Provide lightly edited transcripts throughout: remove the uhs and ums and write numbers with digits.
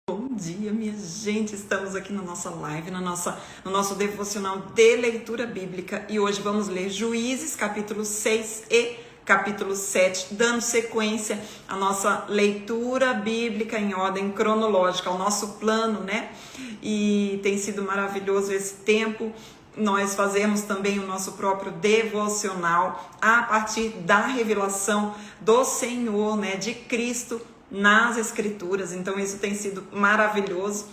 Bom dia, minha gente, estamos aqui na nossa live, no nosso devocional de leitura bíblica e hoje vamos ler Juízes capítulo 6 e capítulo 7, dando sequência à nossa leitura bíblica em ordem cronológica, ao nosso plano, né? E tem sido maravilhoso esse tempo. Nós fazemos também o nosso próprio devocional a partir da revelação do Senhor, né? De Cristo nas Escrituras, então isso tem sido maravilhoso.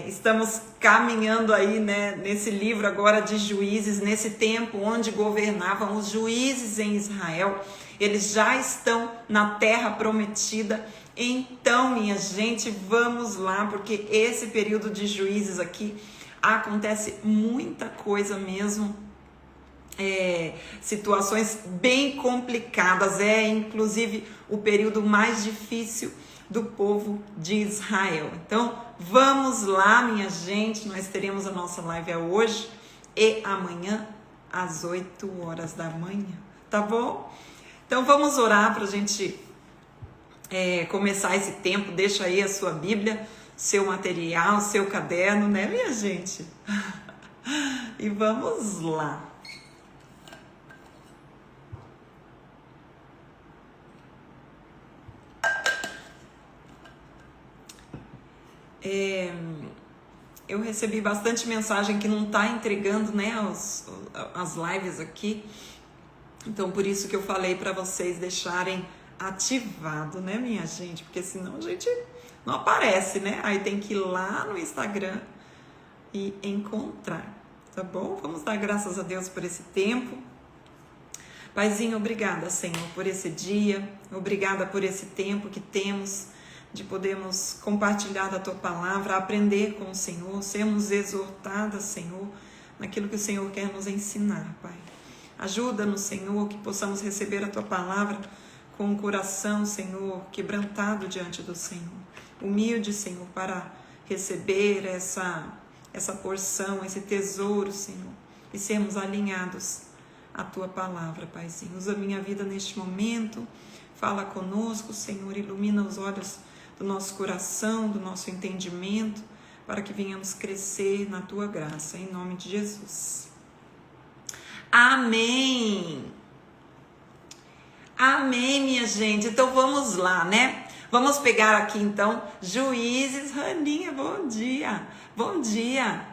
Estamos caminhando aí, né, nesse livro agora de Juízes, nesse tempo onde governavam os juízes em Israel. Eles já estão na terra prometida. Então, minha gente, vamos lá, porque esse período de Juízes aqui acontece muita coisa mesmo. Situações bem complicadas, inclusive o período mais difícil do povo de Israel. Então vamos lá, minha gente, nós teremos a nossa live hoje e amanhã às 8 horas da manhã, tá bom? Então vamos orar para a gente começar esse tempo. Deixa aí a sua Bíblia, seu material, seu caderno, né, minha gente? E vamos lá. Eu recebi bastante mensagem que não está entregando, né, as lives aqui. Então, por isso que eu falei para vocês deixarem ativado, né, minha gente? Porque senão a gente não aparece, né? Aí tem que ir lá no Instagram e encontrar, tá bom? Vamos dar graças a Deus por esse tempo. Paizinho, obrigada, Senhor, por esse dia. Obrigada por esse tempo que temos de podermos compartilhar da Tua Palavra, aprender com o Senhor, sermos exortadas, Senhor, naquilo que o Senhor quer nos ensinar, Pai. Ajuda-nos, Senhor, que possamos receber a Tua Palavra com o coração, Senhor, quebrantado diante do Senhor. Humilde, Senhor, para receber essa porção, esse tesouro, Senhor, e sermos alinhados à Tua Palavra, Paizinho. Usa a minha vida neste momento, fala conosco, Senhor, ilumina os olhos do nosso coração, do nosso entendimento, para que venhamos crescer na Tua graça, em nome de Jesus. Amém! Amém, minha gente. Então vamos lá, né? Vamos pegar aqui então Juízes. Raninha, bom dia! Bom dia!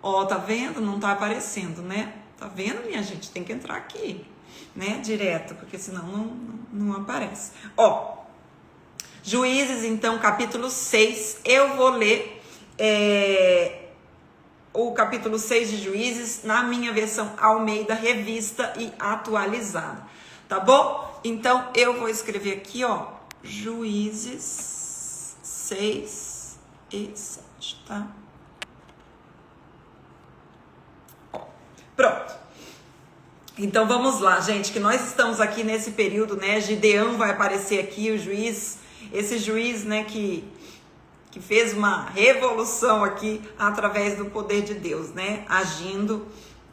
Ó, tá vendo? Não tá aparecendo, né? Tá vendo, minha gente? Tem que entrar aqui, né? Direto, porque senão não aparece. Ó, Juízes, então, capítulo 6, eu vou ler o capítulo 6 de Juízes na minha versão Almeida, revista e atualizada, tá bom? Então, eu vou escrever aqui, ó, Juízes 6 e 7, tá? Ó, pronto. Então vamos lá, gente, que nós estamos aqui nesse período, né? Gideão vai aparecer aqui, o juiz, esse juiz, né, que fez uma revolução aqui através do poder de Deus, né? Agindo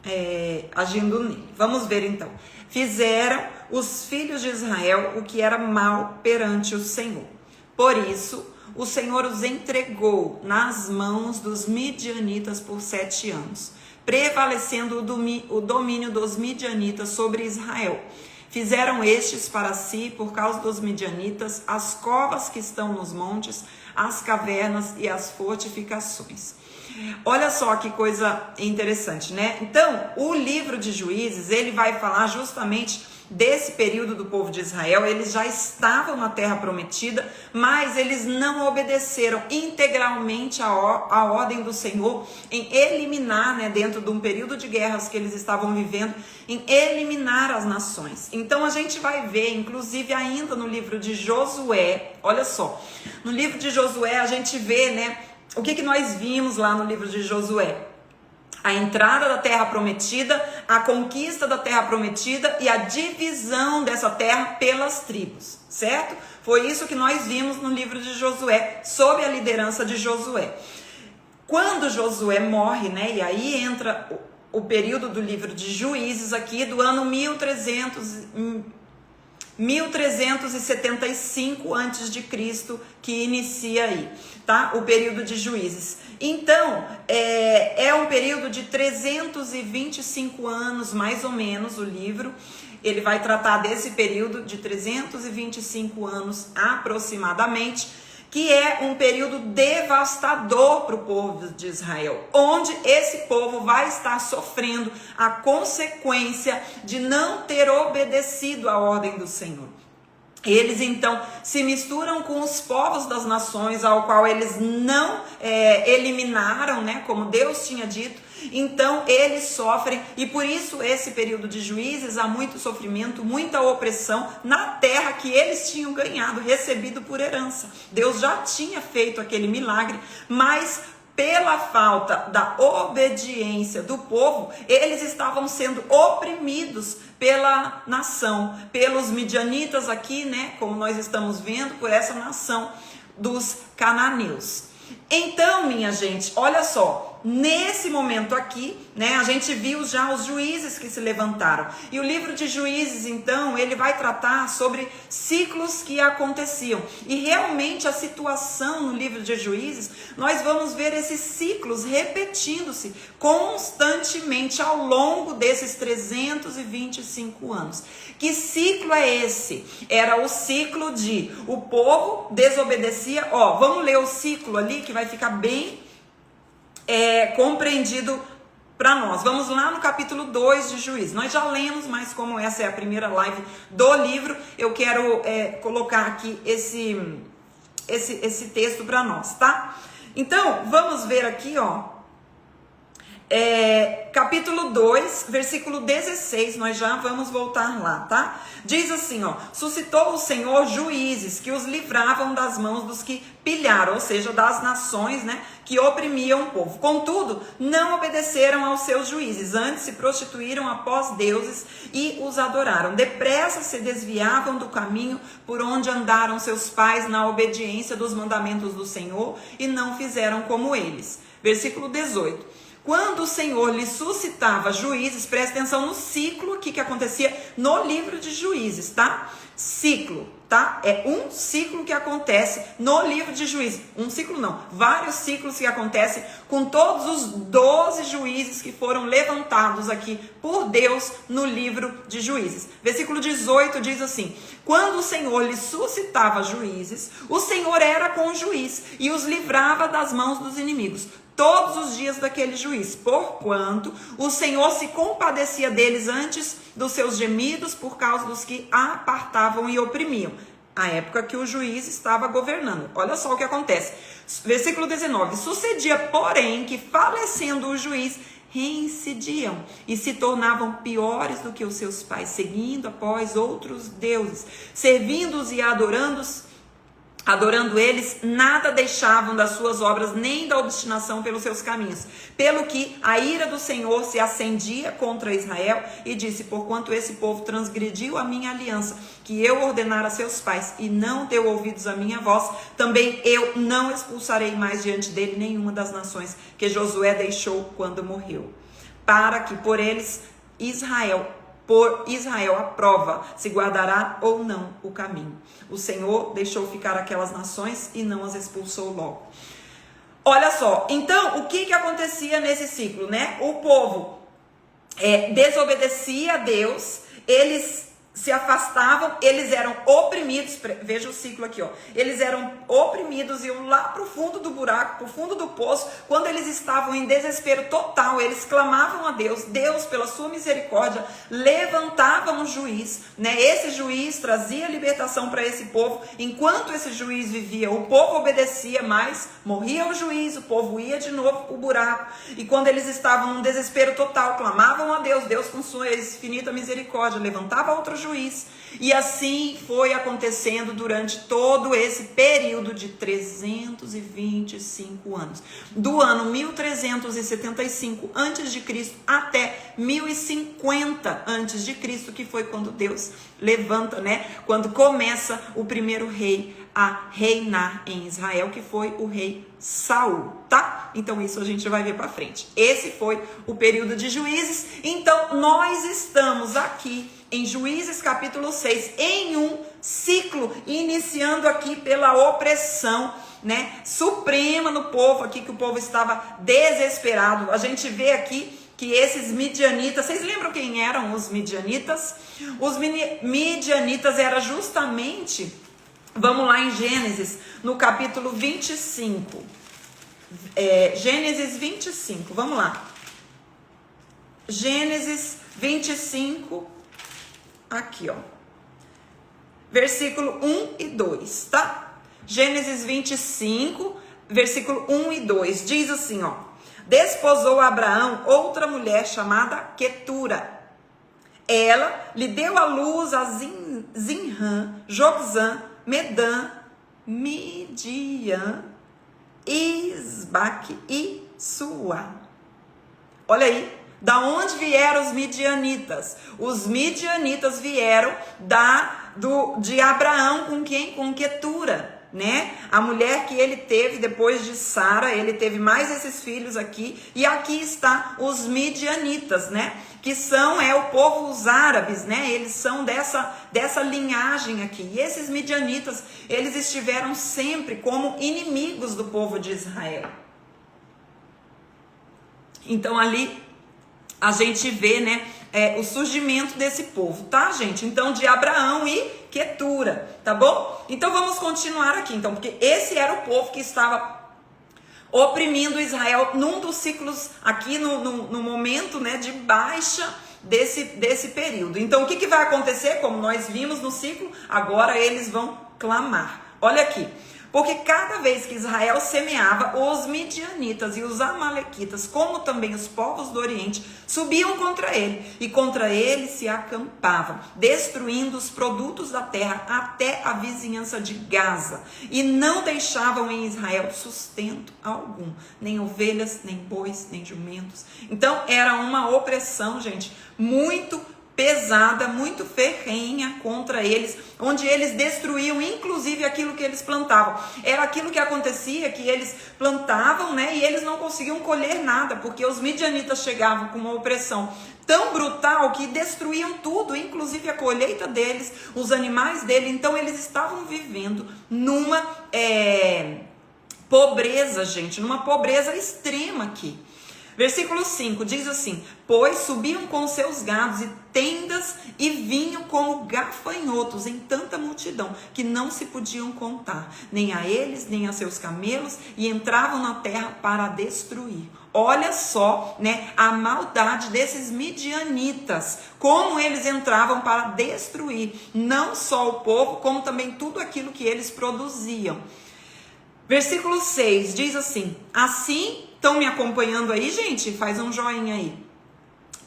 nele. Vamos ver então. Fizeram os filhos de Israel o que era mal perante o Senhor. Por isso, o Senhor os entregou nas mãos dos midianitas por 7 anos. Prevalecendo o domínio dos midianitas sobre Israel. Fizeram estes para si, por causa dos midianitas, as covas que estão nos montes, as cavernas e as fortificações. Olha só que coisa interessante, né? Então, o livro de Juízes, ele vai falar justamente desse período do povo de Israel. Eles já estavam na terra prometida, mas eles não obedeceram integralmente a ordem do Senhor em eliminar, né, dentro de um período de guerras que eles estavam vivendo, em eliminar as nações. Então a gente vai ver, inclusive ainda no livro de Josué, olha só, no livro de Josué a gente vê, né, o que nós vimos lá no livro de Josué? A entrada da terra prometida, a conquista da terra prometida e a divisão dessa terra pelas tribos, certo? Foi isso que nós vimos no livro de Josué, sob a liderança de Josué. Quando Josué morre, né, e aí entra o período do livro de Juízes aqui, do ano 1300 1375 a.C. que inicia aí, tá? O período de Juízes. Então, é um período de 325 anos, mais ou menos, o livro. Ele vai tratar desse período de 325 anos aproximadamente, que é um período devastador para o povo de Israel, onde esse povo vai estar sofrendo a consequência de não ter obedecido à ordem do Senhor. Eles então se misturam com os povos das nações, ao qual eles não eliminaram, né, como Deus tinha dito. Então eles sofrem, e por isso esse período de Juízes há muito sofrimento, muita opressão na terra que eles tinham ganhado, recebido por herança. Deus já tinha feito aquele milagre, mas pela falta da obediência do povo, eles estavam sendo oprimidos pela nação, pelos midianitas aqui, né, como nós estamos vendo, por essa nação dos cananeus. Então, minha gente, olha só, nesse momento aqui, né, a gente viu já os juízes que se levantaram. E o livro de Juízes, então, ele vai tratar sobre ciclos que aconteciam. E realmente a situação no livro de Juízes, nós vamos ver esses ciclos repetindo-se constantemente ao longo desses 325 anos. Que ciclo é esse? Era o ciclo de o povo desobedecia. Ó, vamos ler o ciclo ali que vai ficar bem compreendido para nós. Vamos lá no capítulo 2 de Juízes. Nós já lemos, mas como essa é a primeira live do livro, eu quero colocar aqui esse texto para nós, tá? Então, vamos ver aqui, ó. Capítulo 2, versículo 16, nós já vamos voltar lá, tá? Diz assim, ó: suscitou o Senhor juízes que os livravam das mãos dos que pilharam, ou seja, das nações, né, que oprimiam o povo. Contudo, não obedeceram aos seus juízes, antes se prostituíram após deuses e os adoraram. Depressa se desviavam do caminho por onde andaram seus pais na obediência dos mandamentos do Senhor e não fizeram como eles. Versículo 18. Quando o Senhor lhe suscitava juízes, presta atenção no ciclo aqui que acontecia no livro de Juízes, tá? Ciclo, tá? É um ciclo que acontece no livro de Juízes. Um ciclo não, vários ciclos que acontecem com todos os 12 juízes que foram levantados aqui por Deus no livro de Juízes. Versículo 18 diz assim: quando o Senhor lhe suscitava juízes, o Senhor era com o juiz e os livrava das mãos dos inimigos todos os dias daquele juiz, porquanto o Senhor se compadecia deles antes dos seus gemidos por causa dos que apartavam e oprimiam. A época que o juiz estava governando. Olha só o que acontece. Versículo 19. Sucedia, porém, que falecendo o juiz, reincidiam e se tornavam piores do que os seus pais, seguindo após outros deuses, servindo-os e adorando eles, nada deixavam das suas obras, nem da obstinação pelos seus caminhos. Pelo que a ira do Senhor se acendia contra Israel e disse: porquanto esse povo transgrediu a minha aliança, que eu ordenara a seus pais, e não deu ouvidos à minha voz, também eu não expulsarei mais diante dele nenhuma das nações que Josué deixou quando morreu, para que por Israel a prova se guardará ou não o caminho. O Senhor deixou ficar aquelas nações e não as expulsou logo. Olha só, então o que acontecia nesse ciclo, né? O povo desobedecia a Deus, eles se afastavam, eles eram oprimidos. Veja o ciclo aqui, ó. Eles eram oprimidos, iam lá pro fundo do buraco, pro fundo do poço. Quando eles estavam em desespero total, eles clamavam a Deus. Deus, pela sua misericórdia, levantava um juiz, né? Esse juiz trazia libertação para esse povo. Enquanto esse juiz vivia, o povo obedecia, mas morria o juiz, o povo ia de novo pro buraco. E quando eles estavam num desespero total, clamavam a Deus. Deus, com sua infinita misericórdia, levantava outro juiz. E assim foi acontecendo durante todo esse período de 325 anos. Do ano 1375 a.C. até 1050 a.C., que foi quando Deus levanta, né? Quando começa o primeiro rei a reinar em Israel, que foi o rei Saul, tá? Então isso a gente vai ver para frente. Esse foi o período de Juízes. Então nós estamos aqui em Juízes capítulo 6, em um ciclo, iniciando aqui pela opressão, né, suprema no povo aqui, que o povo estava desesperado. A gente vê aqui que esses midianitas, vocês lembram quem eram os midianitas? Os midianitas era justamente, vamos lá em Gênesis, no capítulo 25. Gênesis 25, vamos lá. Gênesis 25, aqui ó. Versículo 1 e 2, tá? Gênesis 25, versículo 1 e 2, diz assim, ó. Desposou Abraão outra mulher chamada Quetura. Ela lhe deu à luz a Zinrã, Joczã, Medã, Midian, Isbaque e Suá. Olha aí, da onde vieram os midianitas? Os midianitas vieram de Abraão com quem? Com Quetura, né? A mulher que ele teve depois de Sara, ele teve mais esses filhos aqui, e aqui está os midianitas, né? Que são o povo, os árabes, né? Eles são dessa linhagem aqui. E esses midianitas, eles estiveram sempre como inimigos do povo de Israel. Então ali a gente vê, né, o surgimento desse povo, tá, gente? Então, de Abraão e Quetura, tá bom? Então, vamos continuar aqui, então, porque esse era o povo que estava oprimindo Israel num dos ciclos aqui, no momento, né, de baixa desse período. Então, o que vai acontecer? Como nós vimos no ciclo, agora eles vão clamar. Olha aqui. Porque cada vez que Israel semeava, os midianitas e os amalequitas, como também os povos do Oriente, subiam contra ele. E contra ele se acampavam, destruindo os produtos da terra até a vizinhança de Gaza. E não deixavam em Israel sustento algum, nem ovelhas, nem bois, nem jumentos. Então era uma opressão, gente, muito pesada, muito ferrenha contra eles, onde eles destruíam inclusive aquilo que eles plantavam. Era aquilo que acontecia, que eles plantavam, né, e eles não conseguiam colher nada, porque os midianitas chegavam com uma opressão tão brutal que destruíam tudo, inclusive a colheita deles, os animais dele. Então eles estavam vivendo numa pobreza, gente, numa pobreza extrema aqui. Versículo 5 diz assim: pois subiam com seus gados e tendas e vinham como gafanhotos em tanta multidão que não se podiam contar, nem a eles, nem a seus camelos, e entravam na terra para destruir. Olha só, né, a maldade desses midianitas, como eles entravam para destruir não só o povo, como também tudo aquilo que eles produziam. Versículo 6 diz assim: assim, estão me acompanhando aí, gente? Faz um joinha aí,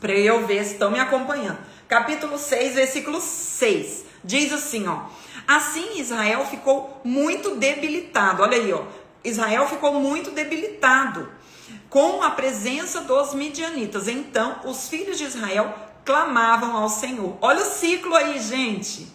para eu ver se estão me acompanhando. Capítulo 6, versículo 6, diz assim, ó: assim Israel ficou muito debilitado. Olha aí, ó, Israel ficou muito debilitado com a presença dos midianitas. Então, os filhos de Israel clamavam ao Senhor. Olha o ciclo aí, gente.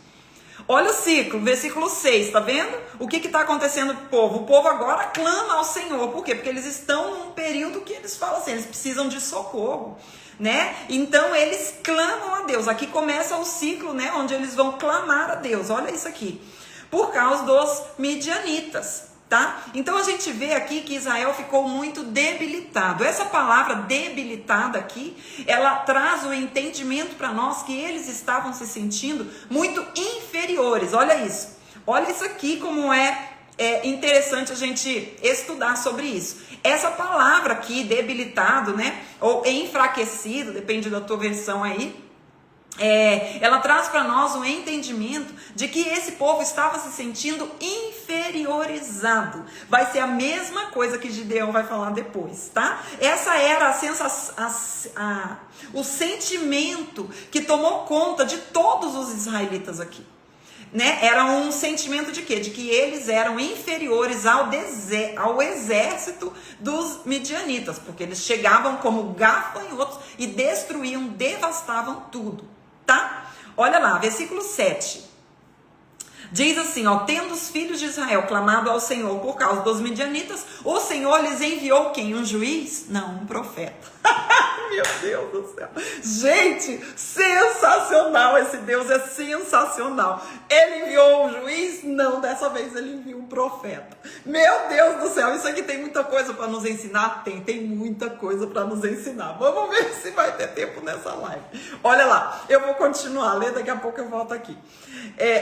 Olha o ciclo, versículo 6, tá vendo? O que está acontecendo com o povo? O povo agora clama ao Senhor. Por quê? Porque eles estão num período que eles falam assim, eles precisam de socorro, né? Então eles clamam a Deus. Aqui começa o ciclo, né? Onde eles vão clamar a Deus. Olha isso aqui. Por causa dos midianitas, tá? Então a gente vê aqui que Israel ficou muito debilitado. Essa palavra debilitada aqui, ela traz o entendimento para nós que eles estavam se sentindo muito inferiores. Olha isso. Olha isso aqui como é interessante a gente estudar sobre isso. Essa palavra aqui, debilitado, né? Ou enfraquecido, depende da tua versão aí. Ela traz para nós um entendimento de que esse povo estava se sentindo inferiorizado. Vai ser a mesma coisa que Gideão vai falar depois, tá? Essa era o sentimento que tomou conta de todos os israelitas aqui, né? Era um sentimento de quê? De que eles eram inferiores ao exército dos midianitas, porque eles chegavam como gafanhotos e destruíam, devastavam tudo. Tá? Olha lá, versículo 7. Diz assim, ó, tendo os filhos de Israel clamado ao Senhor por causa dos midianitas, o Senhor lhes enviou quem? Um juiz? Não, um profeta. Meu Deus do céu. Gente, sensacional, esse Deus é sensacional. Ele enviou um juiz? Não, dessa vez ele enviou um profeta. Meu Deus do céu, isso aqui tem muita coisa para nos ensinar? Tem muita coisa para nos ensinar. Vamos ver se vai ter tempo nessa live. Olha lá, eu vou continuar a ler, daqui a pouco eu volto aqui.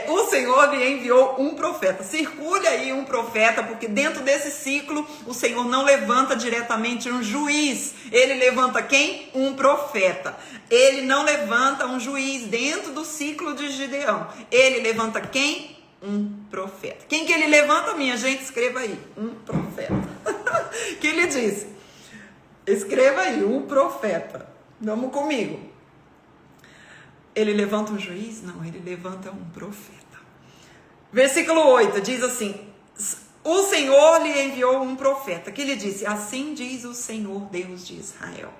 O Senhor lhe enviou um profeta. Circule aí um profeta, porque dentro desse ciclo o Senhor não levanta diretamente um juiz. Ele levanta quem? Um profeta. Ele não levanta um juiz dentro do ciclo de Gideão. Ele levanta quem? Um profeta. Quem que ele levanta, minha gente? Escreva aí. Um profeta. Que ele disse? Escreva aí, um profeta. Vamos comigo. Ele levanta um juiz? Não, ele levanta um profeta. Versículo 8 diz assim: o Senhor lhe enviou um profeta, que lhe disse: assim diz o Senhor Deus de Israel,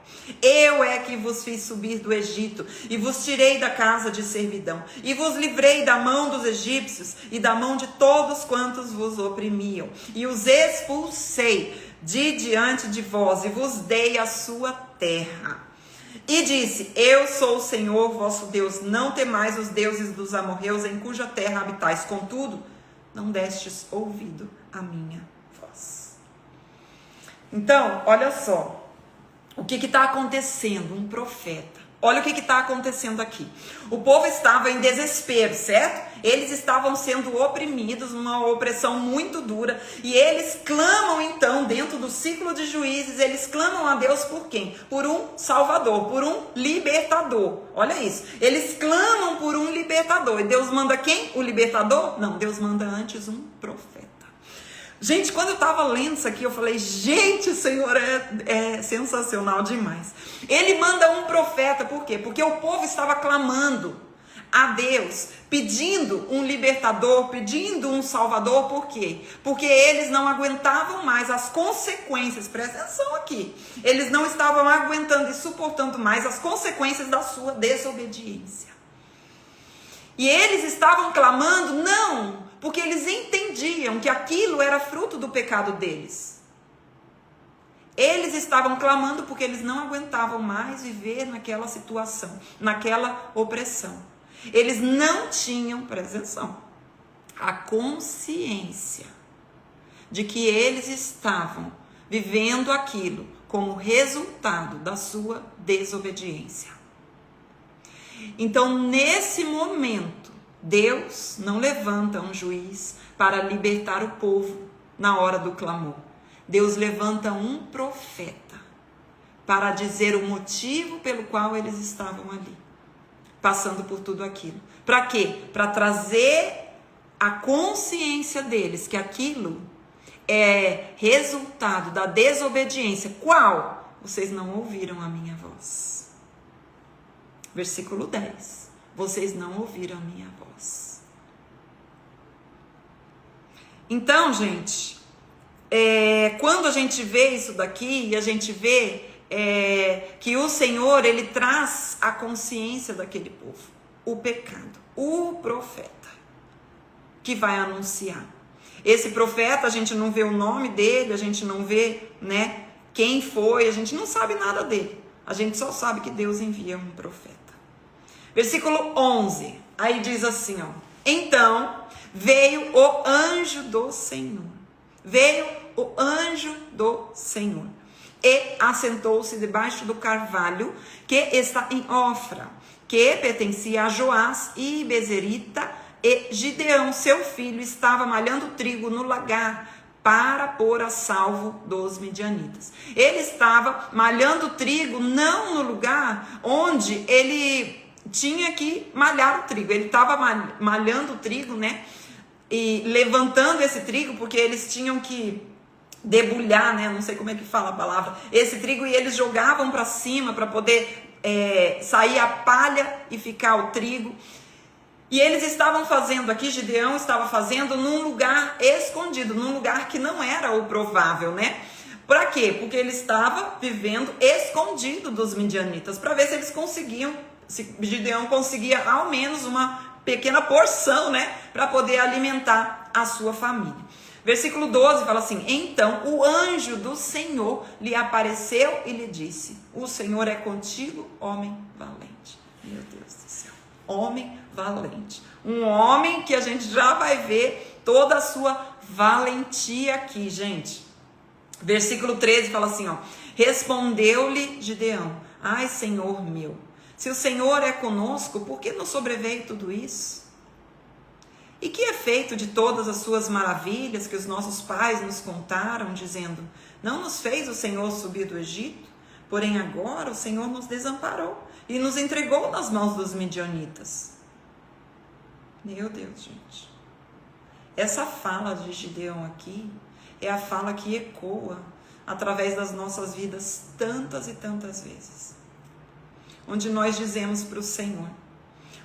eu é que vos fiz subir do Egito, e vos tirei da casa de servidão, e vos livrei da mão dos egípcios, e da mão de todos quantos vos oprimiam, e os expulsei de diante de vós, e vos dei a sua terra. E disse: eu sou o Senhor vosso Deus, não temais os deuses dos amorreus, em cuja terra habitais, contudo, não destes ouvido a minha voz. Então, olha só, o que está acontecendo? Um profeta. Olha o que está acontecendo aqui. O povo estava em desespero, certo? Eles estavam sendo oprimidos, uma opressão muito dura. E eles clamam então, dentro do ciclo de juízes, eles clamam a Deus por quem? Por um salvador, por um libertador. Olha isso. Eles clamam por um libertador. E Deus manda quem? O libertador? Não, Deus manda antes um profeta. Gente, quando eu estava lendo isso aqui, eu falei, gente, o Senhor é sensacional demais. Ele manda um profeta, por quê? Porque o povo estava clamando a Deus, pedindo um libertador, pedindo um salvador, por quê? Porque eles não aguentavam mais as consequências, presta atenção aqui, eles não estavam aguentando e suportando mais as consequências da sua desobediência. E eles estavam clamando, não, porque eles entendiam que aquilo era fruto do pecado deles. Eles estavam clamando porque eles não aguentavam mais viver naquela situação, naquela opressão. Eles não tinham, presta atenção, a consciência de que eles estavam vivendo aquilo como resultado da sua desobediência. Então, nesse momento, Deus não levanta um juiz para libertar o povo na hora do clamor. Deus levanta um profeta para dizer o motivo pelo qual eles estavam ali, passando por tudo aquilo. Para quê? Para trazer a consciência deles que aquilo é resultado da desobediência. Qual? Vocês não ouviram a minha voz. Versículo 10. Vocês não ouviram a minha voz. Então, gente, quando a gente vê isso daqui, a gente vê que o Senhor, ele traz a consciência daquele povo, o pecado, o profeta, que vai anunciar. Esse profeta, a gente não vê o nome dele, a gente não vê, né, quem foi, a gente não sabe nada dele. A gente só sabe que Deus envia um profeta. Versículo 11, aí diz assim, ó: então veio o anjo do Senhor, veio o anjo do Senhor, e assentou-se debaixo do carvalho que está em Ofra, que pertencia a Joás e Bezerita, e Gideão, seu filho, estava malhando trigo no lagar para pôr a salvo dos midianitas. Ele estava malhando trigo não no lugar onde ele tinha que malhar o trigo. Ele estava malhando o trigo, né? E levantando esse trigo, porque eles tinham que debulhar, né? Não sei como é que fala a palavra. Esse trigo, e eles jogavam para cima para poder sair a palha e ficar o trigo. E eles estavam fazendo aqui, Gideão estava fazendo num lugar escondido, num lugar que não era o provável, né? Para quê? Porque ele estava vivendo escondido dos midianitas, para ver se eles conseguiam, se Gideão conseguia ao menos uma pequena porção, né, para poder alimentar a sua família. Versículo 12 fala assim: então o anjo do Senhor lhe apareceu e lhe disse: o Senhor é contigo, homem valente. Meu Deus do céu, homem valente. Um homem que a gente já vai ver toda a sua valentia aqui, gente. Versículo 13 fala assim, ó: respondeu-lhe Gideão: ai, Senhor meu, se o Senhor é conosco, por que nos sobreveio tudo isso? E que é feito de todas as suas maravilhas que os nossos pais nos contaram, dizendo: não nos fez o Senhor subir do Egito? Porém agora o Senhor nos desamparou e nos entregou nas mãos dos midianitas. Meu Deus, gente. Essa fala de Gideão aqui é a fala que ecoa através das nossas vidas tantas e tantas vezes. Onde nós dizemos para o Senhor,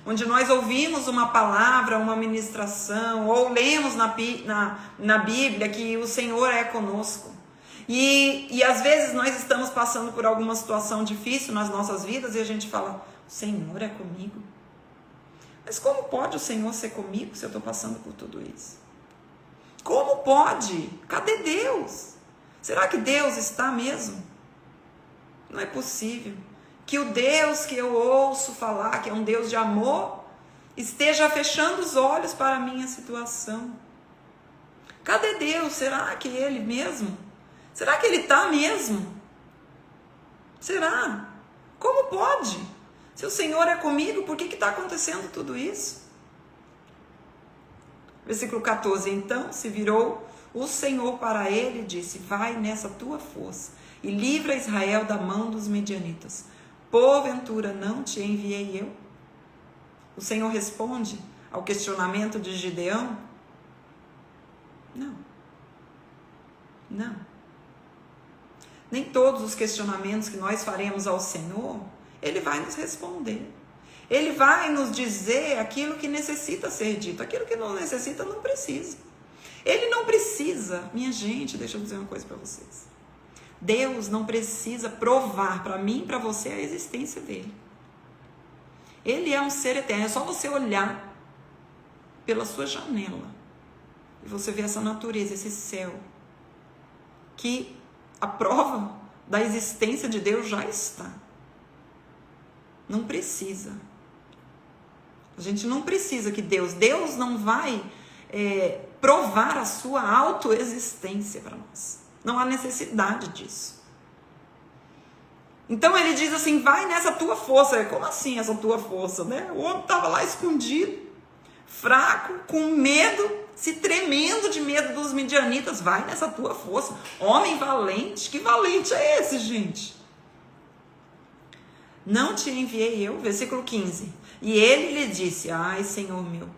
onde nós ouvimos uma palavra, uma ministração, ou lemos na Bíblia que o Senhor é conosco. E às vezes nós estamos passando por alguma situação difícil nas nossas vidas e a gente fala: o Senhor é comigo. Mas como pode o Senhor ser comigo se eu estou passando por tudo isso? Como pode? Cadê Deus? Será que Deus está mesmo? Não é possível que o Deus que eu ouço falar, que é um Deus de amor, esteja fechando os olhos para a minha situação. Cadê Deus? Será que Ele mesmo? Será que Ele está mesmo? Será? Como pode? Se o Senhor é comigo, por que está acontecendo tudo isso? Versículo 14, então se virou o Senhor para ele e disse: vai nessa tua força e livra Israel da mão dos midianitas. Porventura não te enviei eu? O Senhor responde ao questionamento de Gideão: não. Não. Nem todos os questionamentos que nós faremos ao Senhor, Ele vai nos responder. Ele vai nos dizer aquilo que necessita ser dito. Aquilo que não necessita, não precisa. Ele não precisa. Minha gente, deixa eu dizer uma coisa para vocês. Deus não precisa provar para mim e para você a existência dele. Ele é um ser eterno. É só você olhar pela sua janela e você ver essa natureza, esse céu, que a prova da existência de Deus já está. Não precisa. A gente não precisa que Deus não vai provar a sua autoexistência para nós. Não há necessidade disso. Então ele diz assim: vai nessa tua força. Como assim essa tua força, né? O homem estava lá escondido, fraco, com medo, se tremendo de medo dos midianitas. Vai nessa tua força. Homem valente. Que valente é esse, gente? Não te enviei eu. Versículo 15. E ele lhe disse: ai, Senhor meu,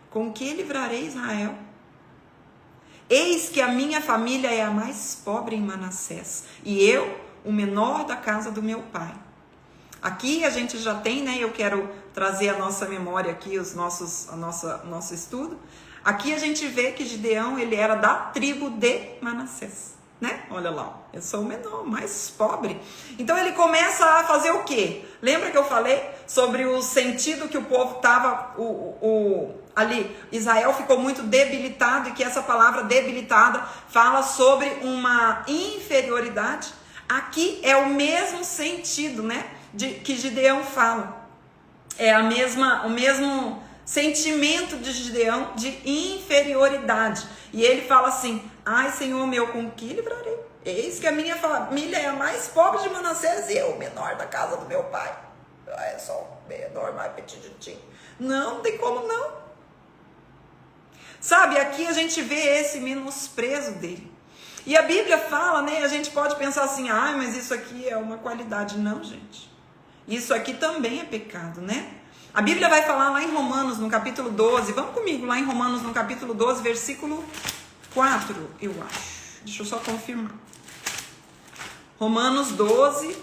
com que livrarei Israel? Eis que a minha família é a mais pobre em Manassés, e eu, o menor da casa do meu pai. Aqui a gente já tem, né? Eu quero trazer a nossa memória aqui, o nosso estudo. Aqui a gente vê que Gideão, ele era da tribo de Manassés, né? Olha lá, eu sou o menor, mais pobre. Então ele começa a fazer o quê? Lembra que eu falei sobre o sentido que o povo estava, ali, Israel ficou muito debilitado, e que essa palavra debilitada fala sobre uma inferioridade. Aqui é o mesmo sentido, né, que Gideão fala. É o mesmo sentimento de Gideão de inferioridade. E ele fala assim: ai, Senhor meu, com que livrarei? Eis que a minha família é a mais pobre de Manassés e eu, o menor da casa do meu pai. É só o menor, mais petitinho. Não tem como não. Sabe, aqui a gente vê esse menosprezo dele. E a Bíblia fala, né, a gente pode pensar assim: ah, mas isso aqui é uma qualidade. Não, gente. Isso aqui também é pecado, né? A Bíblia vai falar lá em Romanos, no capítulo 12. Vamos comigo lá em Romanos, no capítulo 12, versículo 4, eu acho. Deixa eu só confirmar. Romanos 12,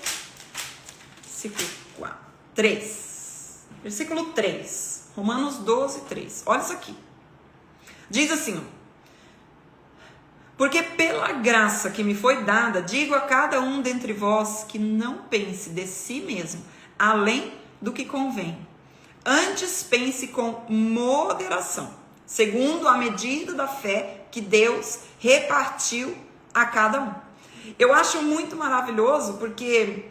versículo 3. Versículo 3. Romanos 12, 3. Olha isso aqui. Diz assim, ó: porque pela graça que me foi dada, digo a cada um dentre vós que não pense de si mesmo, além do que convém. Antes pense com moderação, segundo a medida da fé que Deus repartiu a cada um. Eu acho muito maravilhoso porque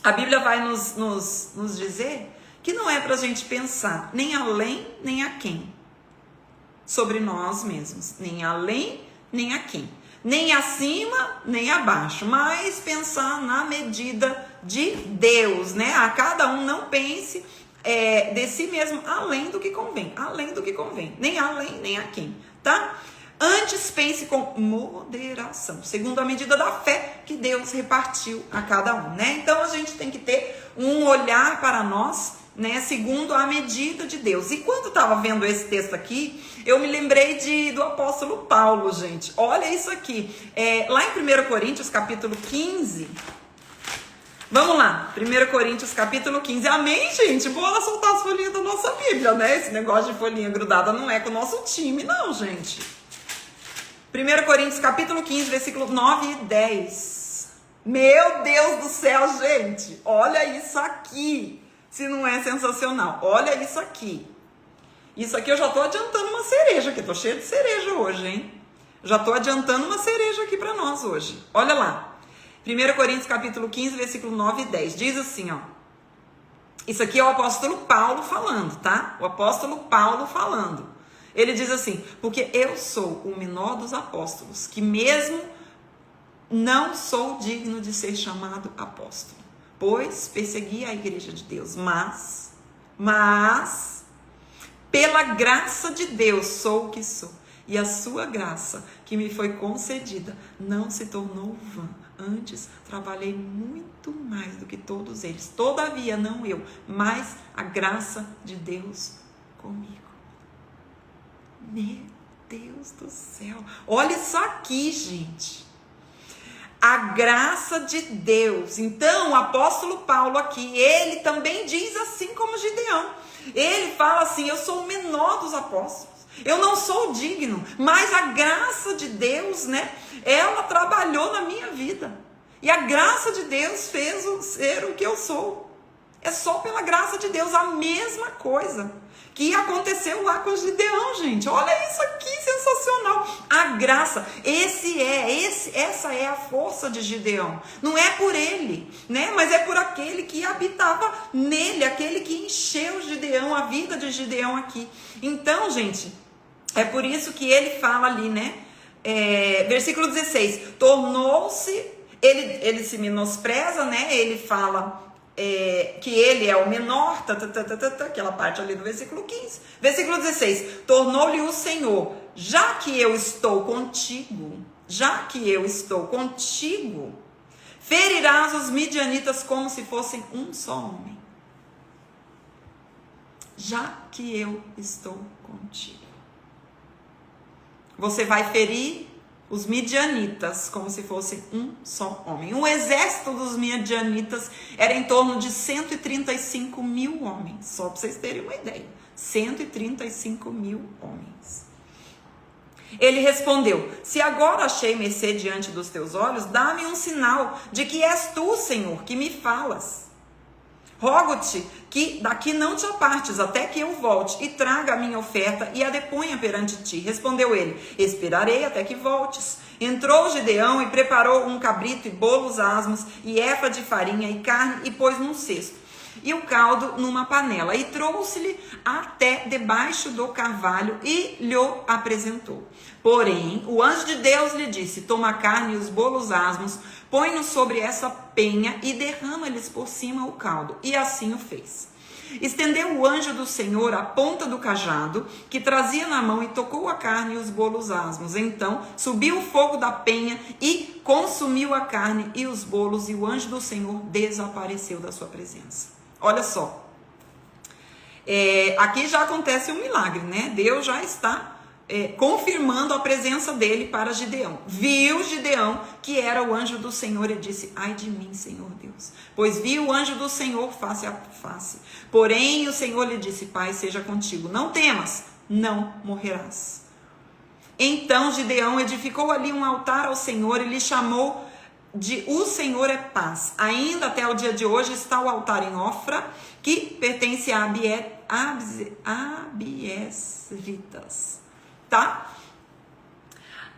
a Bíblia vai nos dizer que não é para a gente pensar nem além nem aquém sobre nós mesmos, nem além nem aquém, nem acima nem abaixo, mas pensar na medida de Deus, né? A cada um não pense de si mesmo além do que convém, nem além nem aquém, tá? Antes pense com moderação, segundo a medida da fé que Deus repartiu a cada um, né? Então a gente tem que ter um olhar para nós, né, segundo a medida de Deus. E quando eu estava vendo esse texto aqui, eu me lembrei do apóstolo Paulo, gente. Olha isso aqui. Lá em 1 Coríntios, capítulo 15. Vamos lá, 1 Coríntios, capítulo 15. Amém, gente? Bora soltar as folhinhas da nossa Bíblia, né? Esse negócio de folhinha grudada não é com o nosso time, não, gente. 1 Coríntios, capítulo 15, versículo 9 e 10. Meu Deus do céu, gente. Olha isso aqui. Se não é sensacional. Olha isso aqui. Isso aqui eu já tô adiantando uma cereja aqui. Tô cheia de cereja hoje, hein? Já tô adiantando uma cereja aqui para nós hoje. Olha lá. 1 Coríntios capítulo 15, versículo 9 e 10. Diz assim, ó. Isso aqui é o apóstolo Paulo falando, tá? O apóstolo Paulo falando. Ele diz assim: porque eu sou o menor dos apóstolos, que mesmo não sou digno de ser chamado apóstolo, pois persegui a igreja de Deus, mas pela graça de Deus sou o que sou, e a sua graça que me foi concedida não se tornou vã. Antes trabalhei muito mais do que todos eles, todavia não eu, mas a graça de Deus comigo. Meu Deus do céu, olha isso aqui, gente. A graça de Deus. Então, o apóstolo Paulo aqui, ele também diz assim como Gideão. Ele fala assim: eu sou o menor dos apóstolos, eu não sou digno, mas a graça de Deus, né? Ela trabalhou na minha vida. E a graça de Deus fez ser o que eu sou. É só pela graça de Deus, a mesma coisa que aconteceu lá com Gideão, gente. Olha isso aqui, sensacional. A graça, essa é a força de Gideão. Não é por ele, né? Mas é por aquele que habitava nele, aquele que encheu Gideão, a vida de Gideão aqui. Então, gente, é por isso que ele fala ali, né? Versículo 16, tornou-se, ele se menospreza, né? Ele fala que ele é o menor, aquela parte ali do versículo 15. Versículo 16, tornou-lhe o Senhor: já que eu estou contigo, ferirás os midianitas como se fossem um só homem. Já que eu estou contigo, você vai ferir os midianitas como se fossem um só homem. O exército dos midianitas era em torno de 135 mil homens. Só para vocês terem uma ideia. 135 mil homens. Ele respondeu: se agora achei mercê diante dos teus olhos, dá-me um sinal de que és tu, Senhor, que me falas. Rogo-te que daqui não te apartes até que eu volte e traga a minha oferta e a deponha perante ti. Respondeu ele: esperarei até que voltes. Entrou Gideão e preparou um cabrito e bolos asmos e efa de farinha e carne e pôs num cesto e o caldo numa panela e trouxe-lhe até debaixo do carvalho e lhe apresentou. Porém, o anjo de Deus lhe disse: toma a carne e os bolos asmos, põe-nos sobre essa penha e derrama-lhes por cima o caldo. E assim o fez. Estendeu o anjo do Senhor a ponta do cajado que trazia na mão e tocou a carne e os bolos asmos. Então subiu o fogo da penha e consumiu a carne e os bolos, e o anjo do Senhor desapareceu da sua presença. Olha só, aqui já acontece um milagre, né? Deus já está confirmando a presença dele para Gideão. Viu Gideão que era o anjo do Senhor e disse: ai de mim, Senhor Deus, pois vi o anjo do Senhor face a face. Porém o Senhor lhe disse: Pai seja contigo, não temas, não morrerás. Então Gideão edificou ali um altar ao Senhor e lhe chamou de O Senhor é Paz. Ainda até o dia de hoje está o altar em Ofra, que pertence a abiesritas, tá?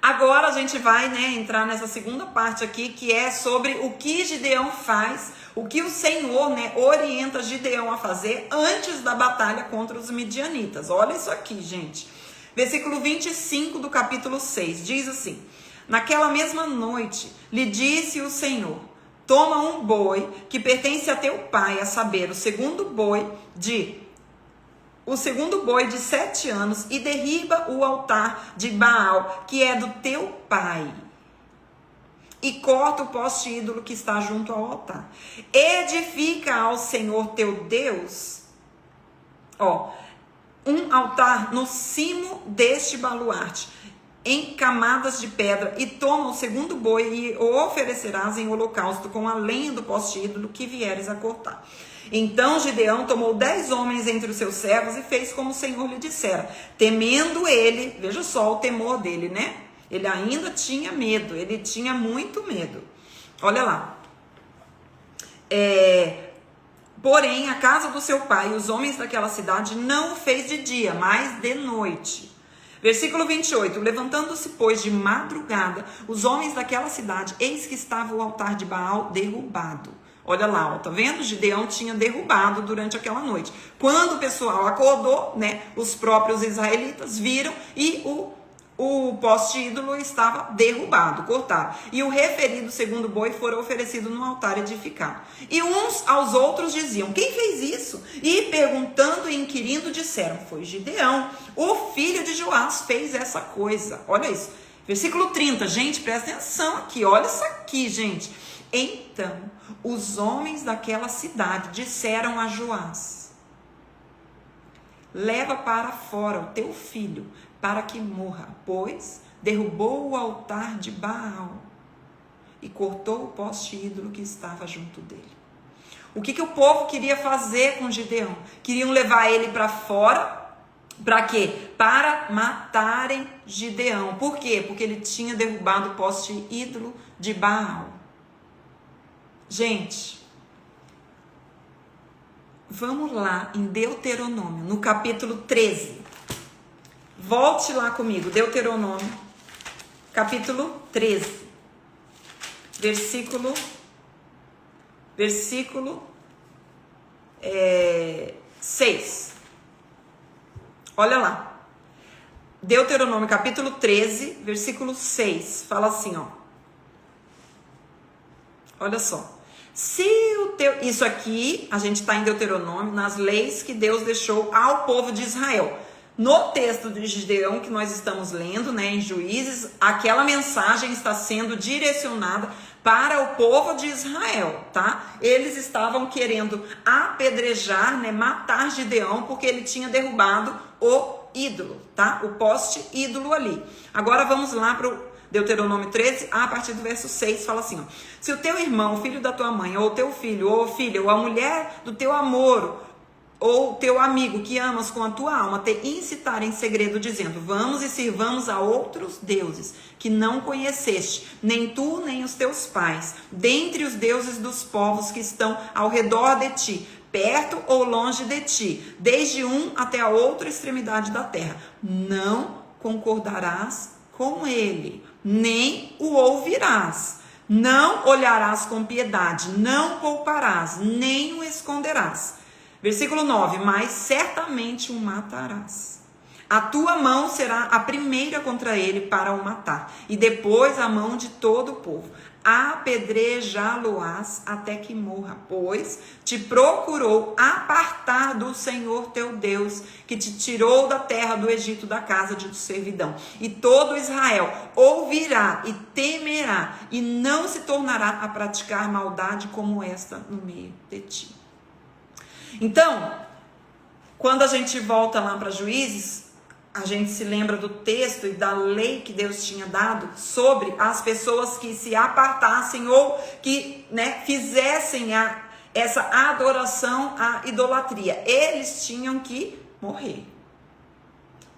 Agora a gente vai, né, entrar nessa segunda parte aqui, que é sobre o que Gideão faz, o que o Senhor, né, orienta Gideão a fazer antes da batalha contra os midianitas. Olha isso aqui, gente. Versículo 25 do capítulo 6, diz assim: naquela mesma noite lhe disse o Senhor: toma um boi que pertence a teu pai, a saber, o segundo boi de 7 anos, e derriba o altar de Baal, que é do teu pai, e corta o poste ídolo que está junto ao altar. Edifica ao Senhor teu Deus, um altar no cimo deste baluarte, em camadas de pedra, e toma o segundo boi e o oferecerás em holocausto com a lenha do poste ídolo que vieres a cortar. Então Gideão tomou 10 homens entre os seus servos e fez como o Senhor lhe dissera, temendo ele. Veja só o temor dele, né? Ele ainda tinha medo, ele tinha muito medo. Olha lá. Porém, a casa do seu pai e os homens daquela cidade não o fez de dia, mas de noite. Versículo 28, levantando-se, pois, de madrugada, os homens daquela cidade, eis que estava o altar de Baal derrubado. Olha lá, ó, tá vendo? Gideão tinha derrubado durante aquela noite. Quando o pessoal acordou, né, os próprios israelitas viram e o poste ídolo estava derrubado, cortado. E o referido segundo boi fora oferecido no altar edificado. E uns aos outros diziam, quem fez isso? E perguntando e inquirindo disseram, foi Gideão, o filho de Joás fez essa coisa. Olha isso. Versículo 30, gente, presta atenção aqui, olha isso aqui, gente. Então, os homens daquela cidade disseram a Joás, leva para fora o teu filho, para que morra, pois derrubou o altar de Baal e cortou o poste ídolo que estava junto dele. O que o povo queria fazer com Gideão? Queriam levar ele para fora, para quê? Para matarem Gideão. Por quê? Porque ele tinha derrubado o poste ídolo de Baal. Gente, vamos lá em Deuteronômio, no capítulo 13. Volte lá comigo, Deuteronômio, capítulo 13, versículo 6. Olha lá. Deuteronômio, capítulo 13, versículo 6. Fala assim, ó. Olha só. Isso aqui, a gente está em Deuteronômio, nas leis que Deus deixou ao povo de Israel. No texto de Gideão que nós estamos lendo, né, em Juízes, aquela mensagem está sendo direcionada para o povo de Israel, tá? Eles estavam querendo apedrejar, né, matar Gideão, porque ele tinha derrubado o ídolo, tá? O poste ídolo ali. Agora vamos lá para o Deuteronômio 13, a partir do verso 6, fala assim, ó. Se o teu irmão, o filho da tua mãe, ou o teu filho, ou filha, ou a mulher do teu amor, ou teu amigo que amas com a tua alma, te incitar em segredo, dizendo, vamos e sirvamos a outros deuses, que não conheceste, nem tu, nem os teus pais, dentre os deuses dos povos que estão ao redor de ti, perto ou longe de ti, desde um até a outra extremidade da terra, não concordarás com ele, nem o ouvirás, não olharás com piedade, não pouparás, nem o esconderás. Versículo 9, mas certamente o matarás. A tua mão será a primeira contra ele para o matar, e depois a mão de todo o povo. Apedrejá-lo-ás até que morra, pois te procurou apartar do Senhor teu Deus, que te tirou da terra do Egito, da casa de servidão. E todo Israel ouvirá e temerá, e não se tornará a praticar maldade como esta no meio de ti. Então, quando a gente volta lá para Juízes, a gente se lembra do texto e da lei que Deus tinha dado sobre as pessoas que se apartassem ou que, né, fizessem essa adoração à idolatria. Eles tinham que morrer.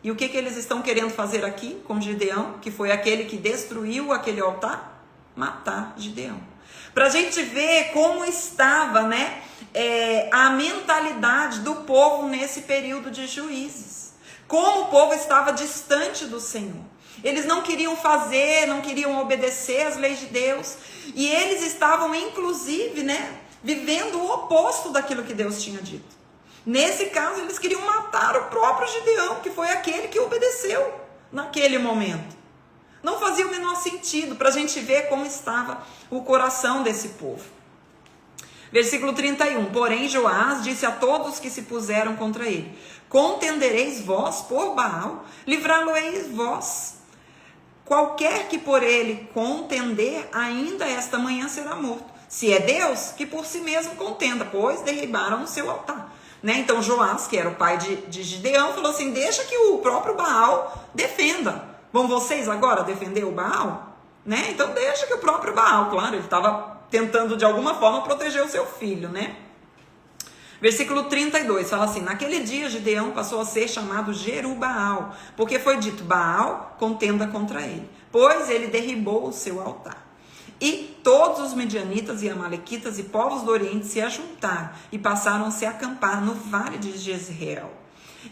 E o que eles estão querendo fazer aqui com Gideão, que foi aquele que destruiu aquele altar? matar Gideão. Para a gente ver como estava, né, a mentalidade do povo nesse período de Juízes. Como o povo estava distante do Senhor. Eles não queriam fazer, não queriam obedecer às leis de Deus. E eles estavam, inclusive, né, vivendo o oposto daquilo que Deus tinha dito. Nesse caso, eles queriam matar o próprio Gideão, que foi aquele que obedeceu naquele momento. Não fazia o menor sentido, para a gente ver como estava o coração desse povo. Versículo 31. Porém, Joás disse a todos que se puseram contra ele: contendereis vós por Baal, livrá-lo-eis vós. Qualquer que por ele contender, ainda esta manhã será morto. Se é Deus, que por si mesmo contenda, pois derribaram o seu altar. Né? Então Joás, que era o pai de Gideão, falou assim: deixa que o próprio Baal defenda. Vão vocês agora defender o Baal? Né? Então deixa que o próprio Baal, claro, ele estava tentando de alguma forma proteger o seu filho, né? Versículo 32 fala assim: naquele dia Gideão passou a ser chamado Jerubaal, porque foi dito: Baal contenda contra ele, pois ele derribou o seu altar. E todos os medianitas e amalequitas e povos do Oriente se ajuntaram e passaram a se acampar no vale de Jezreel.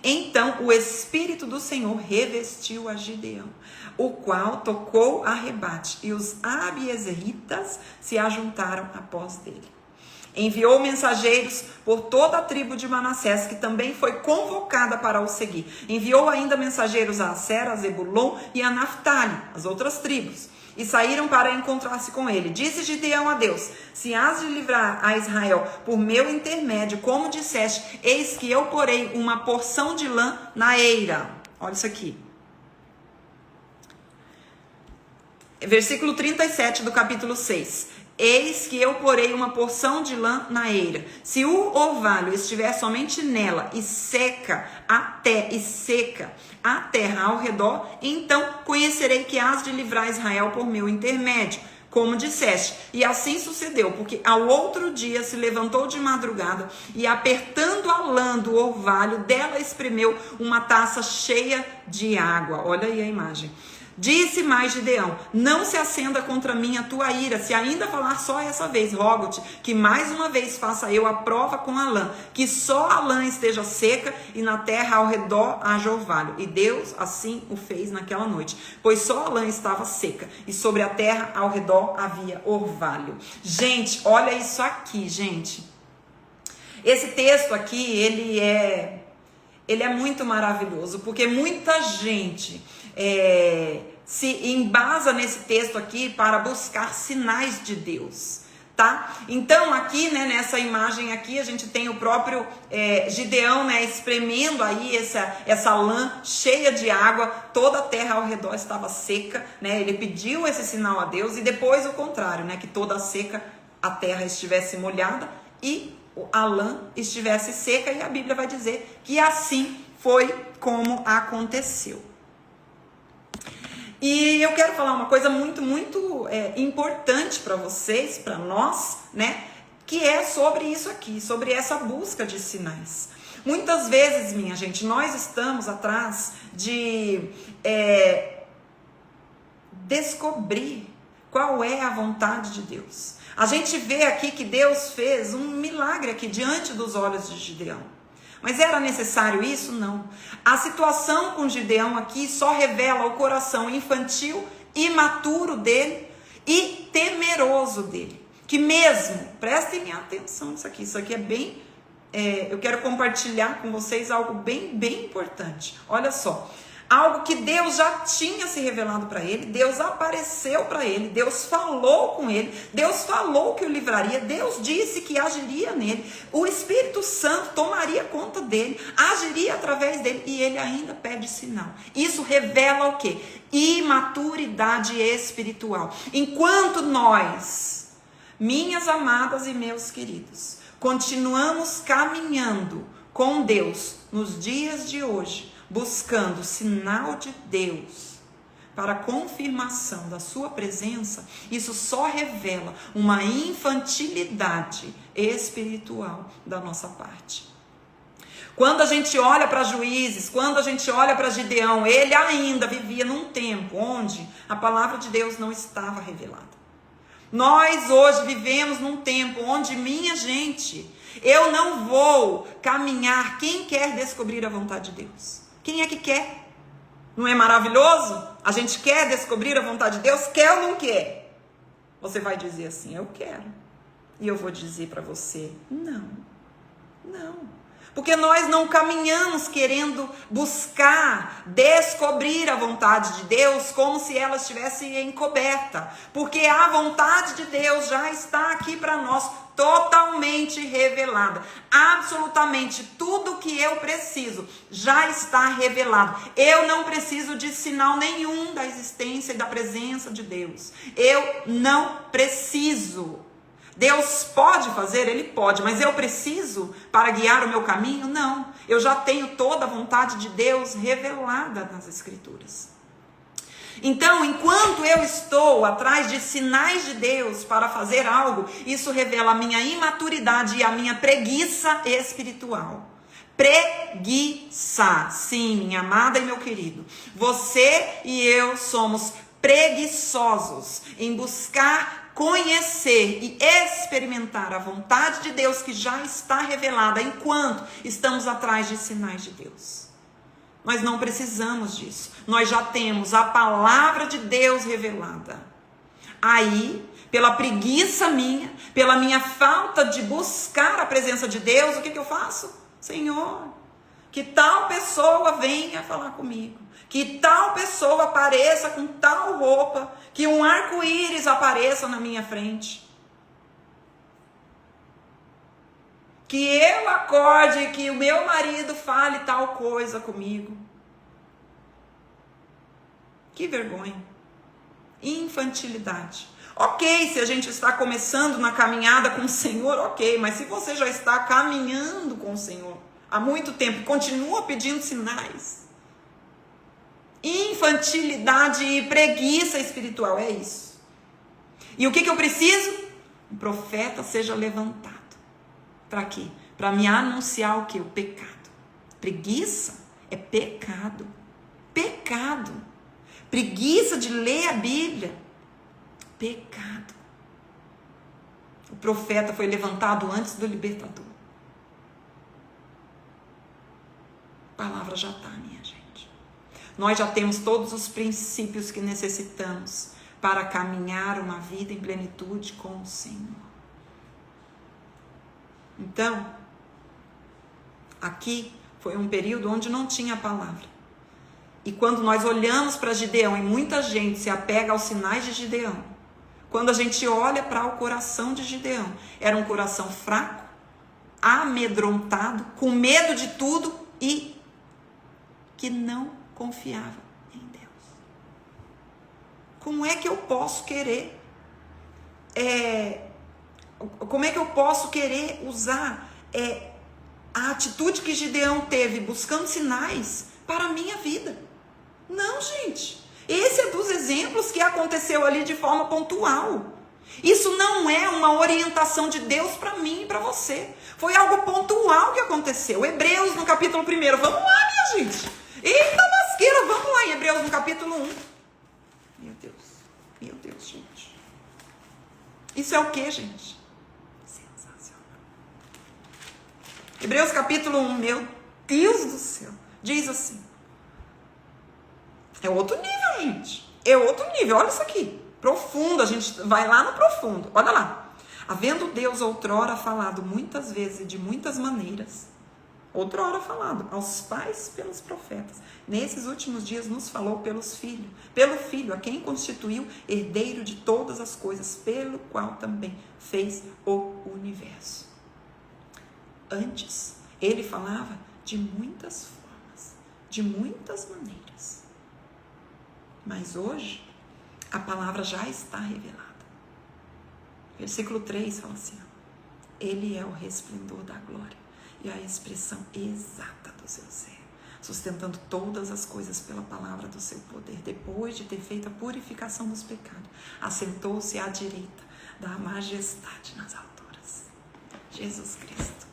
Então o Espírito do Senhor revestiu a Gideão, o qual tocou a rebate, e os abiezeritas se ajuntaram após dele. Enviou mensageiros por toda a tribo de Manassés, que também foi convocada para o seguir. Enviou ainda mensageiros a Aser, a Zebulon e a Naftali, as outras tribos, e saíram para encontrar-se com ele. Disse Gideão a Deus: se has de livrar a Israel por meu intermédio, como disseste, eis que eu porei uma porção de lã na eira. Olha isso aqui. Versículo 37 do capítulo 6. Eis que eu porei uma porção de lã na eira. Se o orvalho estiver somente nela e seca a terra ao redor, então conhecerei que has de livrar Israel por meu intermédio, como disseste. E assim sucedeu, porque ao outro dia se levantou de madrugada e, apertando a lã do orvalho, dela espremeu uma taça cheia de água. Olha aí a imagem. Disse mais Gideão: não se acenda contra mim a tua ira, se ainda falar só essa vez. Rogo-te que mais uma vez faça eu a prova com a lã, que só a lã esteja seca e na terra ao redor haja orvalho. E Deus assim o fez naquela noite, pois só a lã estava seca e sobre a terra ao redor havia orvalho. Gente, olha isso aqui, gente. Esse texto aqui, ele é muito maravilhoso, porque muita gente se embasa nesse texto aqui para buscar sinais de Deus, tá? Então aqui, né, nessa imagem aqui, a gente tem o próprio Gideão, né, espremendo aí essa lã cheia de água, toda a terra ao redor estava seca, né? Ele pediu esse sinal a Deus, e depois o contrário, né, que toda a terra estivesse molhada e a lã estivesse seca, e a Bíblia vai dizer que assim foi como aconteceu. E eu quero falar uma coisa muito, muito importante para vocês, para nós, né? Que é sobre isso aqui, sobre essa busca de sinais. Muitas vezes, minha gente, nós estamos atrás de descobrir qual é a vontade de Deus. A gente vê aqui que Deus fez um milagre aqui diante dos olhos de Gideão. Mas era necessário isso? Não. A situação com Gideão aqui só revela o coração infantil, imaturo dele e temeroso dele. Que mesmo, prestem atenção nisso aqui, isso aqui é bem... eu quero compartilhar com vocês algo bem, bem importante. Olha só. Algo que Deus já tinha se revelado para ele, Deus apareceu para ele, Deus falou com ele, Deus falou que o livraria, Deus disse que agiria nele, o Espírito Santo tomaria conta dele, agiria através dele, e ele ainda pede sinal. Isso revela o quê? Imaturidade espiritual. Enquanto nós, minhas amadas e meus queridos, continuamos caminhando com Deus nos dias de hoje, buscando sinal de Deus para confirmação da sua presença, isso só revela uma infantilidade espiritual da nossa parte. Quando a gente olha para Juízes, quando a gente olha para Gideão, ele ainda vivia num tempo onde a palavra de Deus não estava revelada. Nós hoje vivemos num tempo onde, minha gente, eu não vou caminhar. Quem quer descobrir a vontade de Deus? Quem é que quer? Não é maravilhoso? A gente quer descobrir a vontade de Deus? Quer ou não quer? Você vai dizer assim, eu quero. E eu vou dizer para você, não. Porque nós não caminhamos querendo buscar, descobrir a vontade de Deus como se ela estivesse encoberta. Porque a vontade de Deus já está aqui para nós, totalmente revelada. Absolutamente tudo que eu preciso já está revelado. Eu não preciso de sinal nenhum da existência e da presença de Deus. Eu não preciso. Deus pode fazer? Ele pode, mas eu preciso para guiar o meu caminho? Não. Eu já tenho toda a vontade de Deus revelada nas Escrituras. Então, enquanto eu estou atrás de sinais de Deus para fazer algo, isso revela a minha imaturidade e a minha preguiça espiritual. Preguiça. Sim, minha amada e meu querido. Você e eu somos preguiçosos em buscar conhecer e experimentar a vontade de Deus que já está revelada enquanto estamos atrás de sinais de Deus. Nós não precisamos disso. Nós já temos a palavra de Deus revelada. Aí, pela preguiça minha, pela minha falta de buscar a presença de Deus, o que eu faço? Senhor, que tal pessoa venha falar comigo. Que tal pessoa apareça com tal roupa, que um arco-íris apareça na minha frente. Que eu acorde, que o meu marido fale tal coisa comigo. Que vergonha. Infantilidade. Ok, se a gente está começando na caminhada com o Senhor, ok, mas se você já está caminhando com o Senhor há muito tempo, continua pedindo sinais. Infantilidade e preguiça espiritual, é isso. E o que eu preciso? Um profeta seja levantado. Para quê? Para me anunciar o quê? O pecado. Preguiça é pecado. Pecado. Preguiça de ler a Bíblia. Pecado. O profeta foi levantado antes do libertador. A palavra já está, minha gente. Nós já temos todos os princípios que necessitamos para caminhar uma vida em plenitude com o Senhor. Então, aqui foi um período onde não tinha palavra. E quando nós olhamos para Gideão, e muita gente se apega aos sinais de Gideão, quando a gente olha para o coração de Gideão, era um coração fraco, amedrontado, com medo de tudo e que não confiava em Deus. Como é que eu posso querer como é que eu posso querer usar a atitude que Gideão teve, buscando sinais para a minha vida? Não, gente. Esse é dos exemplos que aconteceu ali de forma pontual. Isso não é uma orientação de Deus para mim e para você. Foi algo pontual que aconteceu. Hebreus no capítulo 1. Vamos lá, minha gente. Eita lasqueira, vamos lá em Hebreus no capítulo 1. Meu Deus, gente. Isso é o que, gente? Sensacional. Hebreus capítulo 1, meu Deus do céu. Diz assim. É outro nível, gente. É outro nível, olha isso aqui. Profundo, a gente vai lá no profundo. Olha lá. Havendo Deus outrora falado muitas vezes e de muitas maneiras, outrora falado aos pais pelos profetas, nesses últimos dias nos falou pelo Filho, a quem constituiu herdeiro de todas as coisas, pelo qual também fez o universo. Antes, ele falava de muitas formas, de muitas maneiras. Mas hoje, a palavra já está revelada. Versículo 3 fala assim, ele é o resplendor da glória e a expressão exata do seu ser, sustentando todas as coisas pela palavra do seu poder. Depois de ter feito a purificação dos pecados, assentou-se à direita da majestade nas alturas. Jesus Cristo.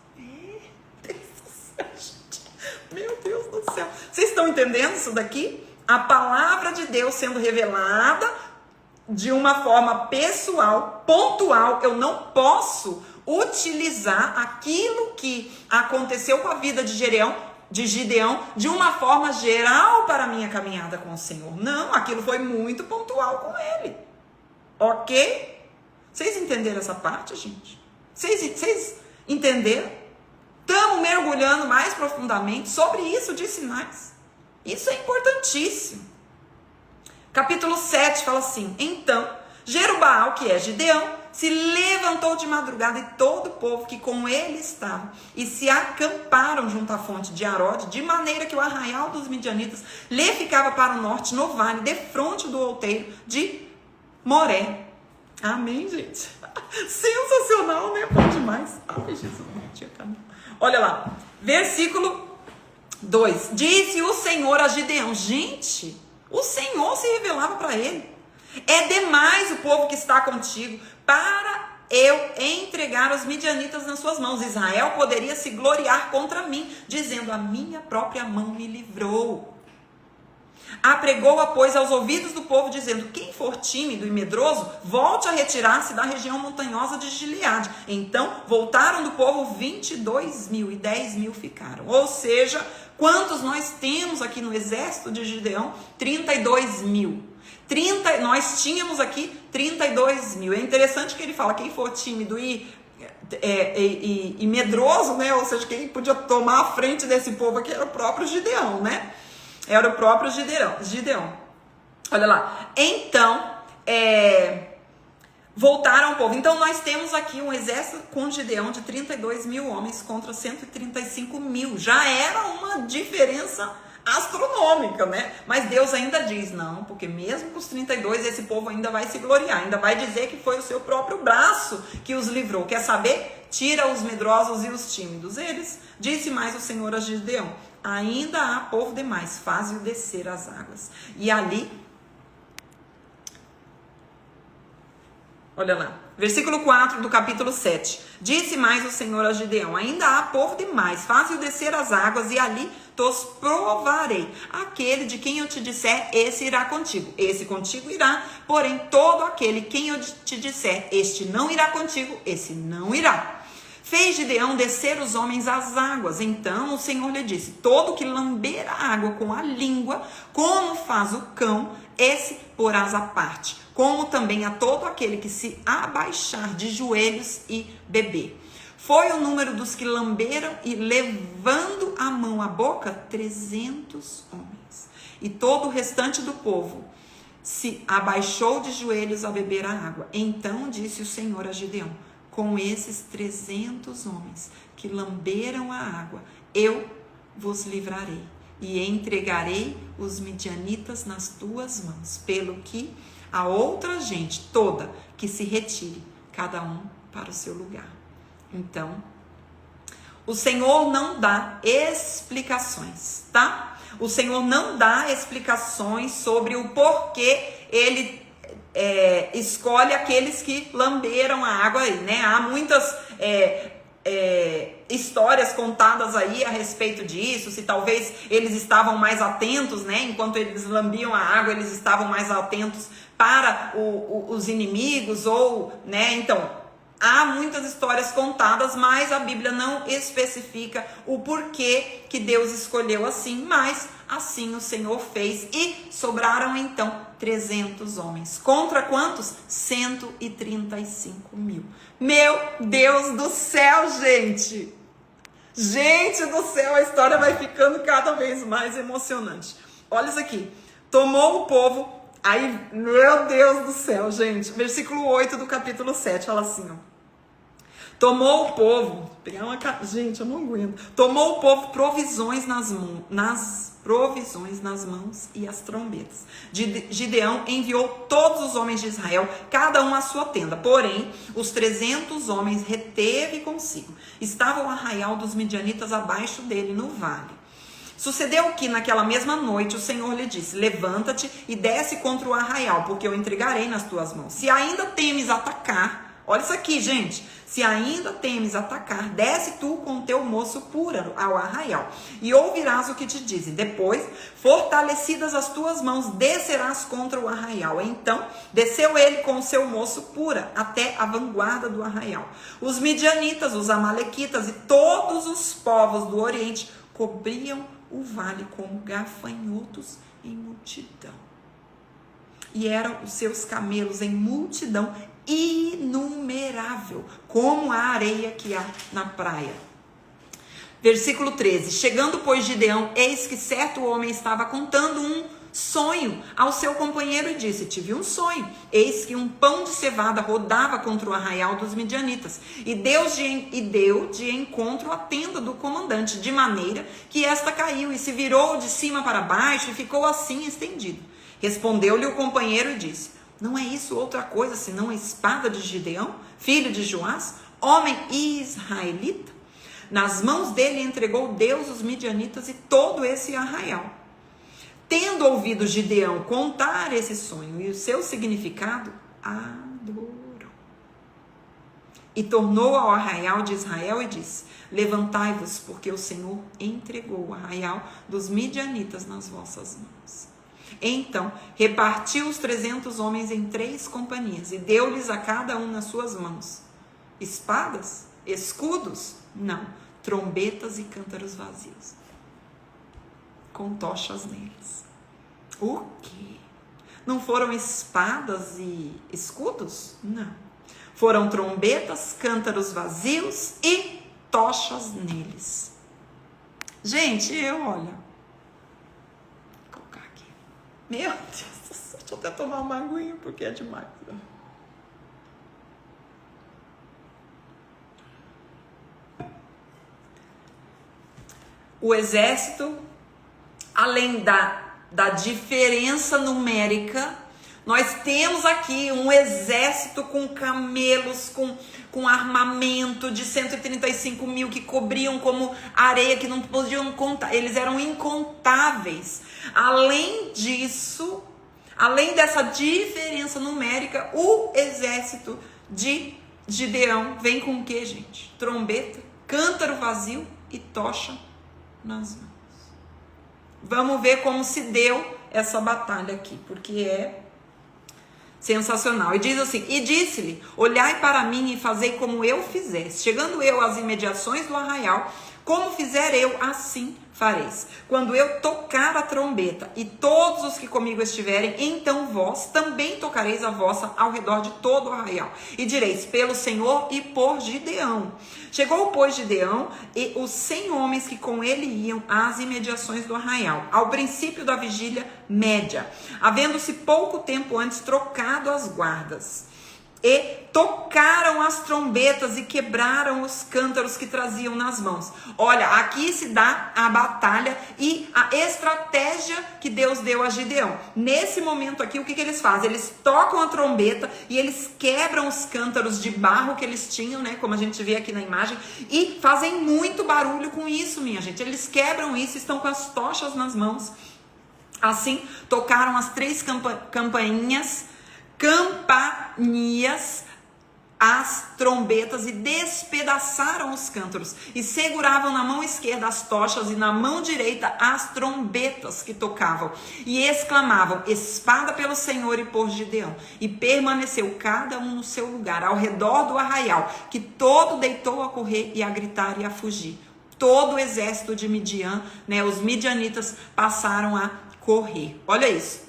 Meu Deus do céu. Vocês estão entendendo isso daqui? A palavra de Deus sendo revelada de uma forma pessoal, pontual. Eu não posso utilizar aquilo que aconteceu com a vida de Gideão de uma forma geral para a minha caminhada com o Senhor. Não, aquilo foi muito pontual com ele. Ok? Vocês entenderam essa parte, gente? Vocês entenderam? Estamos mergulhando mais profundamente sobre isso de sinais. Isso é importantíssimo. Capítulo 7 fala assim: então, Jerubaal, que é Gideão, se levantou de madrugada e todo o povo que com ele estava, e se acamparam junto à fonte de Arode, de maneira que o arraial dos midianitas lhe ficava para o norte, no vale, defronte do outeiro de Moré. Amém, gente? Sensacional, né? Bom demais. Ai, Jesus, não tinha caminho. Olha lá, versículo 2. Disse o Senhor a Gideão. Gente, o Senhor se revelava para ele. É demais o povo que está contigo para eu entregar os midianitas nas suas mãos. Israel poderia se gloriar contra mim, dizendo: a minha própria mão me livrou. Apregou-a, pois, aos ouvidos do povo, dizendo: quem for tímido e medroso, volte a retirar-se da região montanhosa de Gileade. Então voltaram do povo 22.000 e 10.000 ficaram. Ou seja, quantos nós temos aqui no exército de Gideão? 32.000. Nós tínhamos aqui 32.000. É interessante que ele fala: quem for tímido e medroso, né? Ou seja, quem podia tomar a frente desse povo aqui era o próprio Gideão, né? Era o próprio Gideão. Olha lá. Então, voltaram ao povo. Então, nós temos aqui um exército com Gideão de 32.000 homens contra 135.000. Já era uma diferença astronômica, né? Mas Deus ainda diz: não, porque mesmo com os 32, esse povo ainda vai se gloriar, ainda vai dizer que foi o seu próprio braço que os livrou. Quer saber? Tira os medrosos e os tímidos. Eles, disse mais o Senhor a Gideão: ainda há povo demais, faze-o descer as águas. E ali, olha lá, versículo 4 do capítulo 7. Disse mais o Senhor a Gideão: ainda há povo demais, faze-o descer as águas, e ali tos provarei. Aquele de quem eu te disser, esse irá contigo. Esse contigo irá, porém todo aquele quem eu te disser, este não irá contigo, esse não irá. Fez Gideão descer os homens às águas. Então o Senhor lhe disse: todo que lamber a água com a língua, como faz o cão, esse porás à parte, como também a todo aquele que se abaixar de joelhos e beber. Foi o número dos que lamberam e, levando a mão à boca, 300 homens. E todo o restante do povo se abaixou de joelhos a beber a água. Então disse o Senhor a Gideão: com esses 300 homens que lamberam a água, eu vos livrarei e entregarei os midianitas nas tuas mãos, pelo que a outra gente toda que se retire, cada um para o seu lugar. Então, o Senhor não dá explicações, tá? O Senhor não dá explicações sobre o porquê ele escolhe aqueles que lamberam a água aí, né? Há muitas histórias contadas aí a respeito disso, se talvez eles estavam mais atentos, né? Enquanto eles lambiam a água, eles estavam mais atentos para os inimigos, ou, né? Então, há muitas histórias contadas, mas a Bíblia não especifica o porquê que Deus escolheu assim, mas assim o Senhor fez, e sobraram então 300 homens. Contra quantos? 135.000. Meu Deus do céu, gente! Gente do céu, a história vai ficando cada vez mais emocionante. Olha isso aqui. Tomou o povo, aí, meu Deus do céu, gente. Versículo 8 do capítulo 7, fala assim, ó. Tomou o povo, vou pegar uma, gente, eu não aguento. Tomou o povo provisões nas mãos e as trombetas. Gideão enviou todos os homens de Israel, cada um à sua tenda. Porém, os 300 homens reteve consigo. Estava o arraial dos midianitas abaixo dele, no vale. Sucedeu que naquela mesma noite o Senhor lhe disse: levanta-te e desce contra o arraial, porque eu entregarei nas tuas mãos. Se ainda temes atacar, Olha isso aqui, gente. Se ainda temes atacar, desce tu com o teu moço puro ao arraial, e ouvirás o que te dizem. Depois, fortalecidas as tuas mãos, descerás contra o arraial. Então, desceu ele com o seu moço pura até a vanguarda do arraial. Os midianitas, os amalequitas e todos os povos do Oriente cobriam o vale como gafanhotos em multidão. E eram os seus camelos em multidão inumerável, como a areia que há na praia. Versículo 13. Chegando, pois, Gideão, eis que certo homem estava contando um sonho ao seu companheiro e disse: tive um sonho, eis que um pão de cevada rodava contra o arraial dos midianitas, e deu de encontro à tenda do comandante, de maneira que esta caiu e se virou de cima para baixo e ficou assim estendido. Respondeu-lhe o companheiro e disse: não é isso outra coisa senão a espada de Gideão, filho de Joás, homem israelita? Nas mãos dele entregou Deus os midianitas e todo esse arraial. Tendo ouvido Gideão contar esse sonho e o seu significado, adorou. E tornou ao arraial de Israel e disse: levantai-vos, porque o Senhor entregou o arraial dos midianitas nas vossas mãos. Então, repartiu os 300 homens em 3 companhias e deu-lhes a cada um nas suas mãos espadas, escudos, não, trombetas e cântaros vazios, com tochas neles. O quê? Não foram espadas e escudos? Não. Foram trombetas, cântaros vazios e tochas neles. Gente, olha. Meu Deus do céu, deixa eu até tomar uma aguinha porque é demais. O exército, além da diferença numérica, nós temos aqui um exército com camelos, com armamento de 135 mil que cobriam como areia, que não podiam contar, eles eram incontáveis. Além disso, além dessa diferença numérica, o exército de Gideão vem com o que, gente? Trombeta, cântaro vazio e tocha nas mãos. Vamos ver como se deu essa batalha aqui, porque é sensacional. E diz assim: e disse-lhe: olhai para mim e fazei como eu fizeste. Chegando eu às imediações do arraial, como fizer eu, assim fareis. Quando eu tocar a trombeta e todos os que comigo estiverem, então vós também tocareis a vossa ao redor de todo o arraial. E direis: pelo Senhor e por Gideão. Chegou, pois, Gideão e os 100 homens que com ele iam às imediações do arraial, ao princípio da vigília média, havendo-se pouco tempo antes trocado as guardas. E tocaram as trombetas e quebraram os cântaros que traziam nas mãos. Olha, aqui se dá a batalha e a estratégia que Deus deu a Gideão. Nesse momento aqui, o que eles fazem? Eles tocam a trombeta e eles quebram os cântaros de barro que eles tinham, né? Como a gente vê aqui na imagem. E fazem muito barulho com isso, minha gente. Eles quebram isso, estão com as tochas nas mãos. Assim, tocaram as 3 campainhas, as trombetas, e despedaçaram os cântaros e seguravam na mão esquerda as tochas e na mão direita as trombetas que tocavam e exclamavam: espada pelo Senhor e por Gideão. E permaneceu cada um no seu lugar ao redor do arraial, que todo deitou a correr e a gritar e a fugir. Todo o exército de Midian, né, os midianitas, passaram a correr. Olha isso.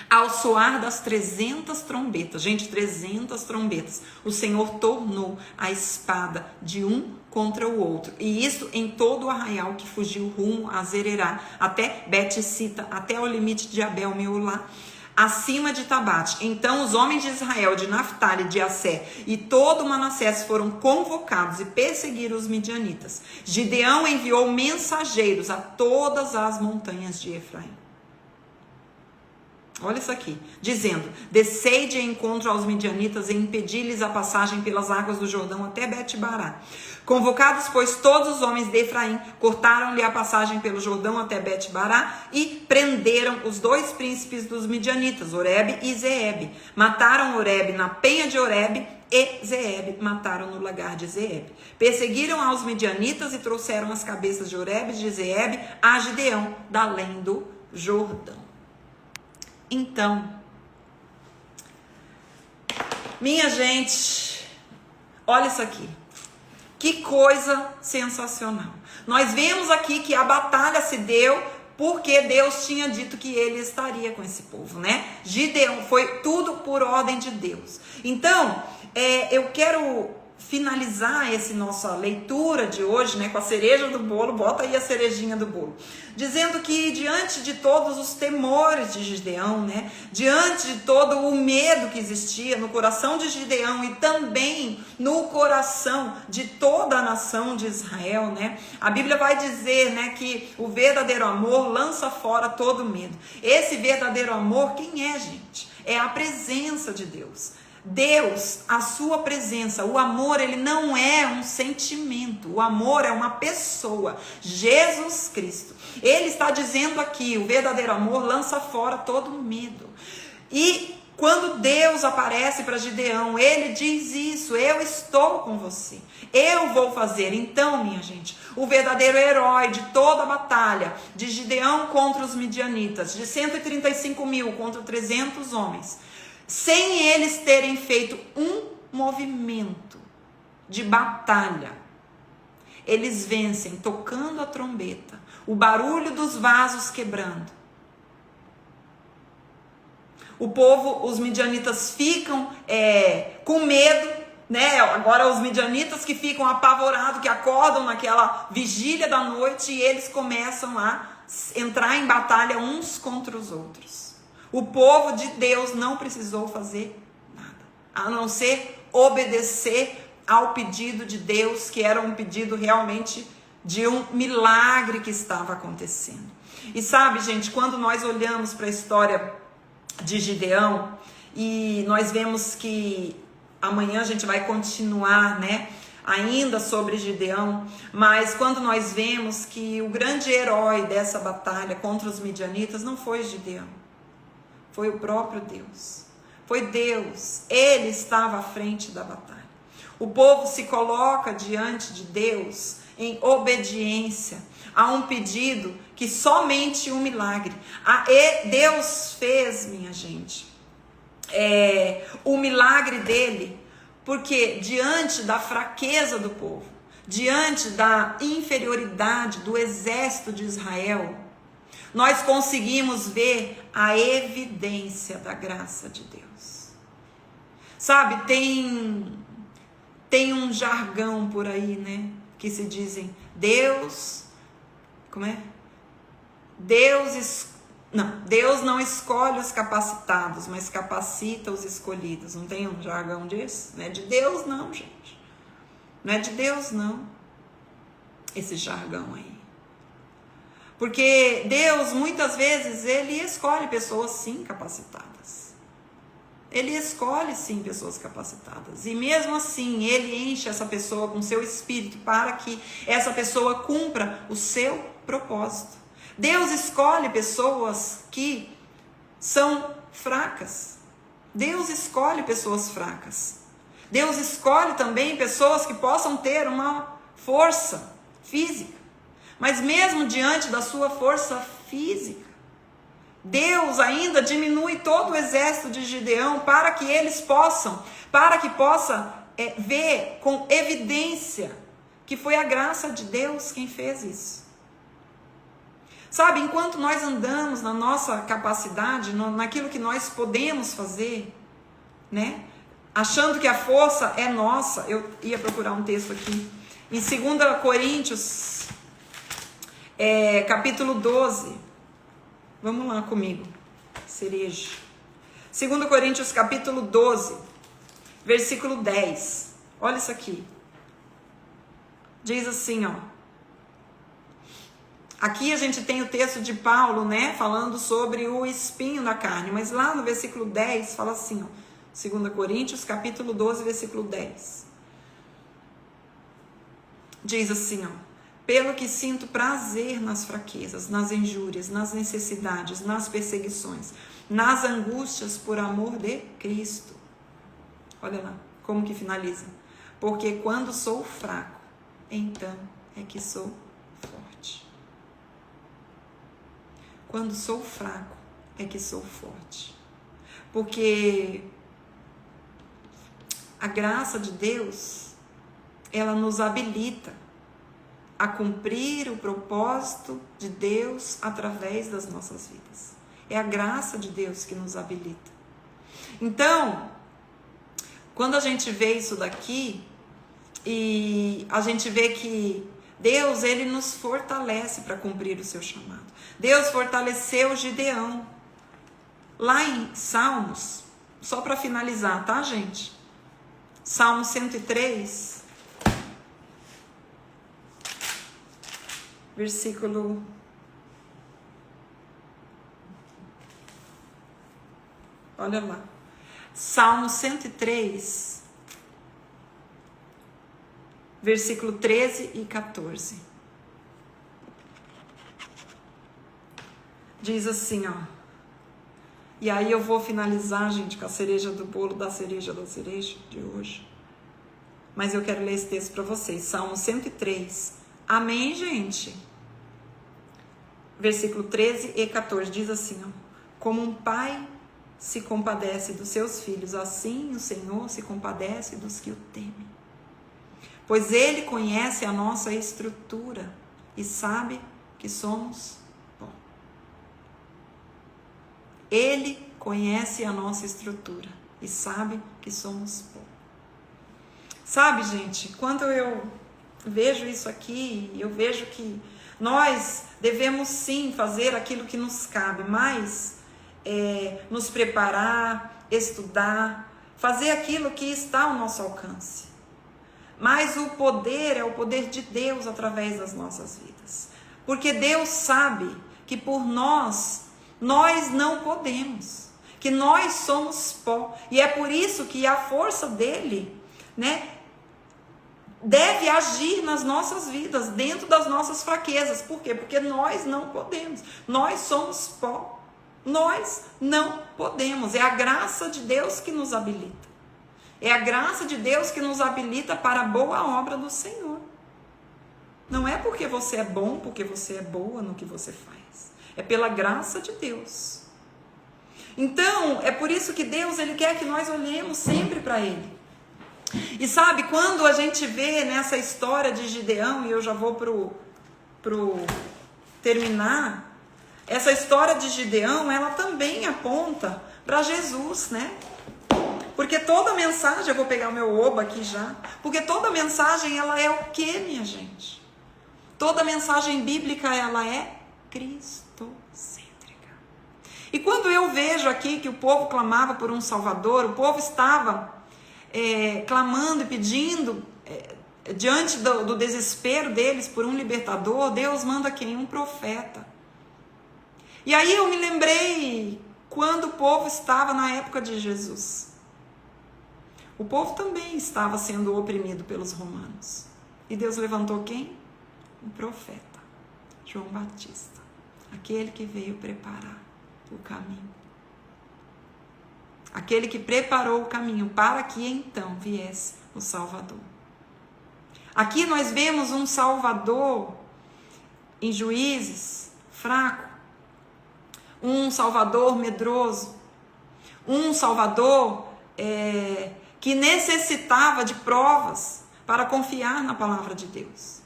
Ao soar das 300 trombetas, gente, 300 trombetas, o Senhor tornou a espada de um contra o outro. E isso em todo o arraial que fugiu rumo a Zererá, até Bet-Sita, até o limite de Abel-Meolá, acima de Tabate. Então os homens de Israel, de Naftali, de Asser e todo Manassés foram convocados e perseguiram os midianitas. Gideão enviou mensageiros a todas as montanhas de Efraim. Olha isso aqui, dizendo: descei de encontro aos midianitas e impedi-lhes a passagem pelas águas do Jordão até Bet-Bará. Convocados, pois, todos os homens de Efraim, cortaram-lhe a passagem pelo Jordão até Bet-Bará e prenderam os 2 príncipes dos midianitas, Oreb e Zeeb. Mataram Oreb na penha de Oreb e Zeeb mataram no lagar de Zeeb. Perseguiram aos midianitas e trouxeram as cabeças de Oreb e de Zeeb a Gideão, da além do Jordão. Então, minha gente, olha isso aqui. Que coisa sensacional. Nós vemos aqui que a batalha se deu porque Deus tinha dito que ele estaria com esse povo, né? Gideão, foi tudo por ordem de Deus. Então, eu quero finalizar essa nossa leitura de hoje, né, com a cereja do bolo, bota aí a cerejinha do bolo, dizendo que diante de todos os temores de Gideão, né, diante de todo o medo que existia no coração de Gideão e também no coração de toda a nação de Israel, né, a Bíblia vai dizer, né, que o verdadeiro amor lança fora todo medo. Esse verdadeiro amor, quem é, gente? É a presença de Deus. Deus, a sua presença, o amor, ele não é um sentimento, o amor é uma pessoa, Jesus Cristo. Ele está dizendo aqui, o verdadeiro amor lança fora todo medo. E quando Deus aparece para Gideão, ele diz isso: eu estou com você, eu vou fazer. Então, minha gente, o verdadeiro herói de toda a batalha de Gideão contra os midianitas, de 135 mil contra 300 homens, sem eles terem feito um movimento de batalha, eles vencem tocando a trombeta, o barulho dos vasos quebrando. O povo, os midianitas ficam com medo, né? Agora os midianitas que ficam apavorados, que acordam naquela vigília da noite e eles começam a entrar em batalha uns contra os outros. O povo de Deus não precisou fazer nada, a não ser obedecer ao pedido de Deus, que era um pedido realmente de um milagre que estava acontecendo. E sabe, gente, quando nós olhamos para a história de Gideão, e nós vemos que amanhã a gente vai continuar, né, ainda sobre Gideão, mas quando nós vemos que o grande herói dessa batalha contra os midianitas não foi Gideão, foi o próprio Deus. Foi Deus. Ele estava à frente da batalha. O povo se coloca diante de Deus em obediência a um pedido que somente um milagre. Deus fez, minha gente, o milagre dele, porque diante da fraqueza do povo, diante da inferioridade do exército de Israel, nós conseguimos ver a evidência da graça de Deus. Sabe, tem um jargão por aí, né? Que se dizem, Deus não escolhe os capacitados, mas capacita os escolhidos. Não tem um jargão disso? Não é de Deus não, gente. Não é de Deus não, esse jargão aí. Porque Deus, muitas vezes, ele escolhe pessoas sim capacitadas. Ele escolhe sim pessoas capacitadas. E mesmo assim, ele enche essa pessoa com seu espírito para que essa pessoa cumpra o seu propósito. Deus escolhe pessoas que são fracas. Deus escolhe pessoas fracas. Deus escolhe também pessoas que possam ter uma força física. Mas mesmo diante da sua força física, Deus ainda diminui todo o exército de Gideão para que possa ver com evidência que foi a graça de Deus quem fez isso. Sabe, enquanto nós andamos na nossa capacidade, naquilo que nós podemos fazer, né? Achando que a força é nossa. Eu ia procurar um texto aqui. Em 2 Coríntios, capítulo 12. Vamos lá comigo. Cereja. 2 Coríntios, capítulo 12, versículo 10. Olha isso aqui. Diz assim, ó. Aqui a gente tem o texto de Paulo, né, falando sobre o espinho da carne, mas lá no versículo 10 fala assim, ó, 2 Coríntios, capítulo 12, versículo 10. Diz assim, ó: pelo que sinto prazer nas fraquezas, nas injúrias, nas necessidades, nas perseguições, nas angústias por amor de Cristo. Olha lá, Como que finaliza? Porque quando sou fraco, então é que sou forte. Quando sou fraco, é que sou forte. Porque a graça de Deus, ela nos habilita a cumprir o propósito de Deus através das nossas vidas. É a graça de Deus que nos habilita. Então, quando a gente vê isso daqui, e a gente vê que Deus, ele nos fortalece para cumprir o seu chamado. Deus fortaleceu Gideão. Lá em Salmos, só para finalizar, tá, gente? Salmo 103, versículo... Olha lá. Salmo 103, versículo 13 e 14. Diz assim, ó. E aí eu vou finalizar, gente, com a cereja do bolo da cereja de hoje. Mas eu quero ler esse texto para vocês. Salmo 103. Amém, gente? Versículo 13 e 14 diz assim, ó. Como um pai se compadece dos seus filhos, assim o Senhor se compadece dos que o temem. Pois Ele conhece a nossa estrutura e sabe que somos pó. Ele conhece a nossa estrutura e sabe que somos pó. Sabe, gente, quando eu vejo isso aqui, eu vejo que nós devemos sim fazer aquilo que nos cabe, mas nos preparar, estudar, fazer aquilo que está ao nosso alcance. Mas o poder é o poder de Deus através das nossas vidas. Porque Deus sabe que por nós não podemos. Que nós somos pó. E é por isso que a força dele, né, deve agir nas nossas vidas, dentro das nossas fraquezas. Por quê? Porque nós não podemos. Nós somos pó. Nós não podemos. É a graça de Deus que nos habilita. É a graça de Deus que nos habilita para a boa obra do Senhor. Não é porque você é bom, porque você é boa no que você faz. É pela graça de Deus. Então, é por isso que Deus, ele quer que nós olhemos sempre para ele. E sabe, quando a gente vê nessa história de Gideão, e eu já vou pro terminar, essa história de Gideão, ela também aponta para Jesus, né? Porque toda mensagem, eu vou pegar o meu oba aqui já, porque toda mensagem, ela é o quê, minha gente? Toda mensagem bíblica, ela é cristocêntrica. E quando eu vejo aqui que o povo clamava por um Salvador, o povo estava clamando e pedindo, diante do desespero deles por um libertador, Deus manda quem? Um profeta. E aí eu me lembrei quando o povo estava na época de Jesus. O povo também estava sendo oprimido pelos romanos. E Deus levantou quem? Um profeta, João Batista. Aquele que veio preparar o caminho. Aquele que preparou o caminho para que então viesse o Salvador. Aqui nós vemos um Salvador em Juízes, fraco. Um Salvador medroso. Um Salvador que necessitava de provas para confiar na palavra de Deus.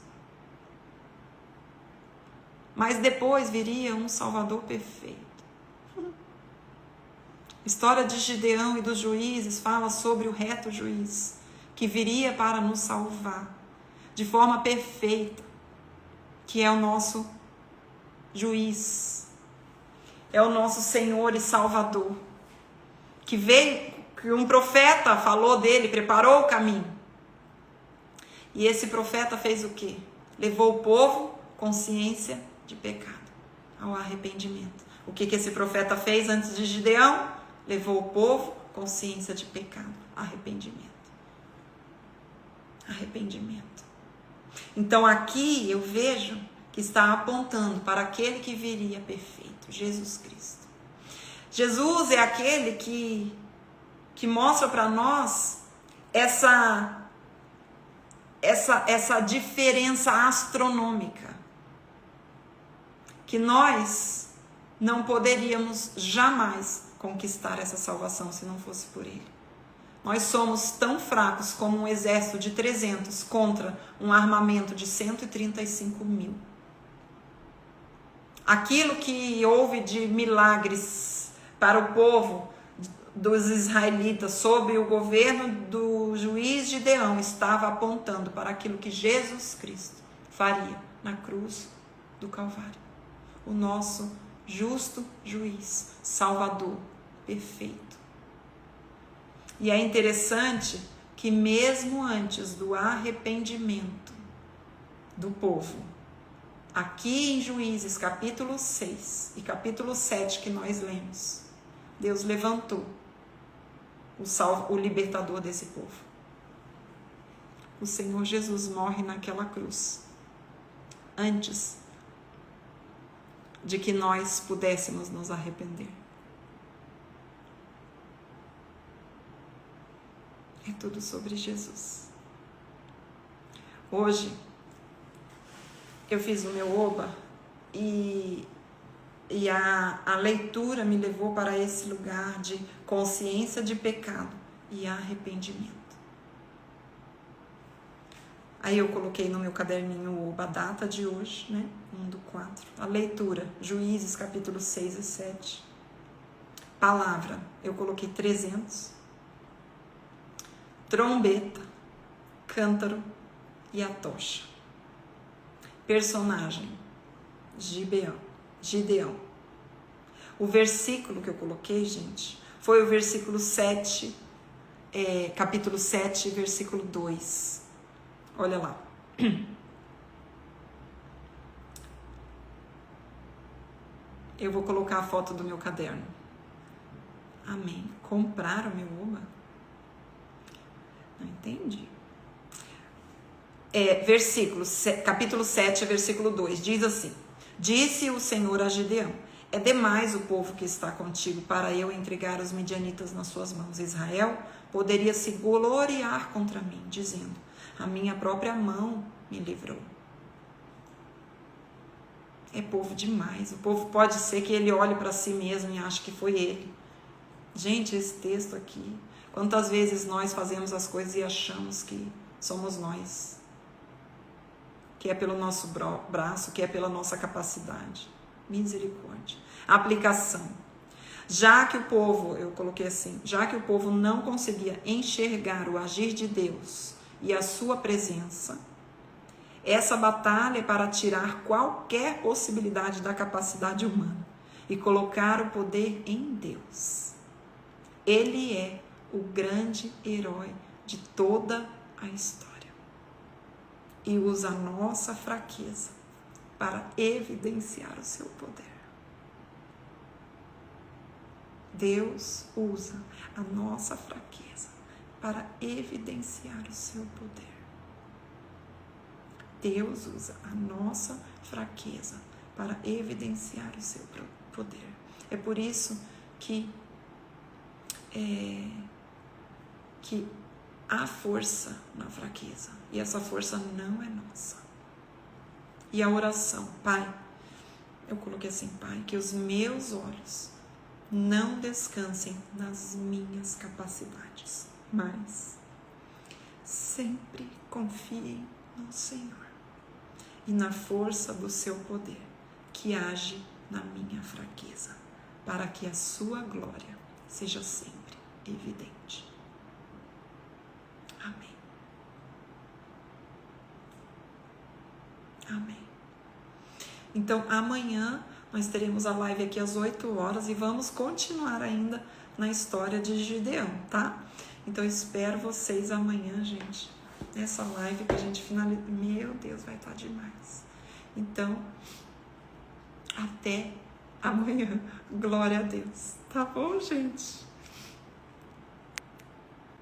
Mas depois viria um Salvador perfeito. A história de Gideão e dos juízes fala sobre o reto juiz, que viria para nos salvar de forma perfeita, que é o nosso juiz, é o nosso Senhor e Salvador, que veio, que um profeta falou dele, preparou o caminho. E esse profeta fez o quê? Levou o povo consciência de pecado, ao arrependimento. O que esse profeta fez antes de Gideão? Levou o povo consciência de pecado, arrependimento. Arrependimento. Então aqui eu vejo que está apontando para aquele que viria perfeito, Jesus Cristo. Jesus é aquele que mostra para nós essa diferença astronômica, que nós não poderíamos jamais conquistar essa salvação se não fosse por Ele. Nós somos tão fracos como um exército de 300 contra um armamento de 135 mil. Aquilo que houve de milagres para o povo dos israelitas sob o governo do juiz Gideão estava apontando para aquilo que Jesus Cristo faria na cruz do Calvário. O nosso justo juiz, salvador, perfeito. E é interessante que mesmo antes do arrependimento do povo, aqui em Juízes capítulo 6 e capítulo 7 que nós lemos, Deus levantou o libertador desse povo. O Senhor Jesus morre naquela cruz antes de que nós pudéssemos nos arrepender. É tudo sobre Jesus. Hoje, eu fiz o meu Oba e a leitura me levou para esse lugar de consciência de pecado e arrependimento. Aí eu coloquei no meu caderninho o Oba, a data de hoje, né? 1/4. A leitura, Juízes capítulo 6 e 7. Palavra, eu coloquei 300. Trombeta, cântaro e a tocha. Personagem, Gideão. O versículo que eu coloquei, gente, foi o versículo 7, capítulo 7, versículo 2. Olha lá. Eu vou colocar a foto do meu caderno. Amém. Compraram meu Oba? Não entendi. Capítulo 7, versículo 2, diz assim: Disse o Senhor a Gideão: É demais o povo que está contigo para eu entregar os midianitas nas suas mãos. Israel poderia se gloriar contra mim, dizendo: A minha própria mão me livrou. É povo demais. O povo pode ser que ele olhe para si mesmo e ache que foi ele. Gente, esse texto aqui, quantas vezes nós fazemos as coisas e achamos que somos nós, que é pelo nosso braço, que é pela nossa capacidade. Misericórdia. Aplicação. Já que o povo, eu coloquei assim, já que o povo não conseguia enxergar o agir de Deus e a sua presença, essa batalha é para tirar qualquer possibilidade da capacidade humana e colocar o poder em Deus. Ele é o grande herói de toda a história e usa a nossa fraqueza para evidenciar o seu poder. Deus usa a nossa fraqueza para evidenciar o seu poder. Deus usa a nossa fraqueza para evidenciar o seu poder. É por isso que há força na fraqueza. E essa força não é nossa. E a oração, Pai, eu coloquei assim, Pai, que os meus olhos não descansem nas minhas capacidades, mas sempre confiem no Senhor e na força do seu poder que age na minha fraqueza, para que a sua glória seja sempre evidente. Amém. Amém. Então, amanhã nós teremos a live aqui às 8 horas e vamos continuar ainda na história de Gideão, tá? Então, espero vocês amanhã, gente, nessa live que a gente finaliza. Meu Deus, vai estar demais. Então, até amanhã. Glória a Deus. Tá bom, gente?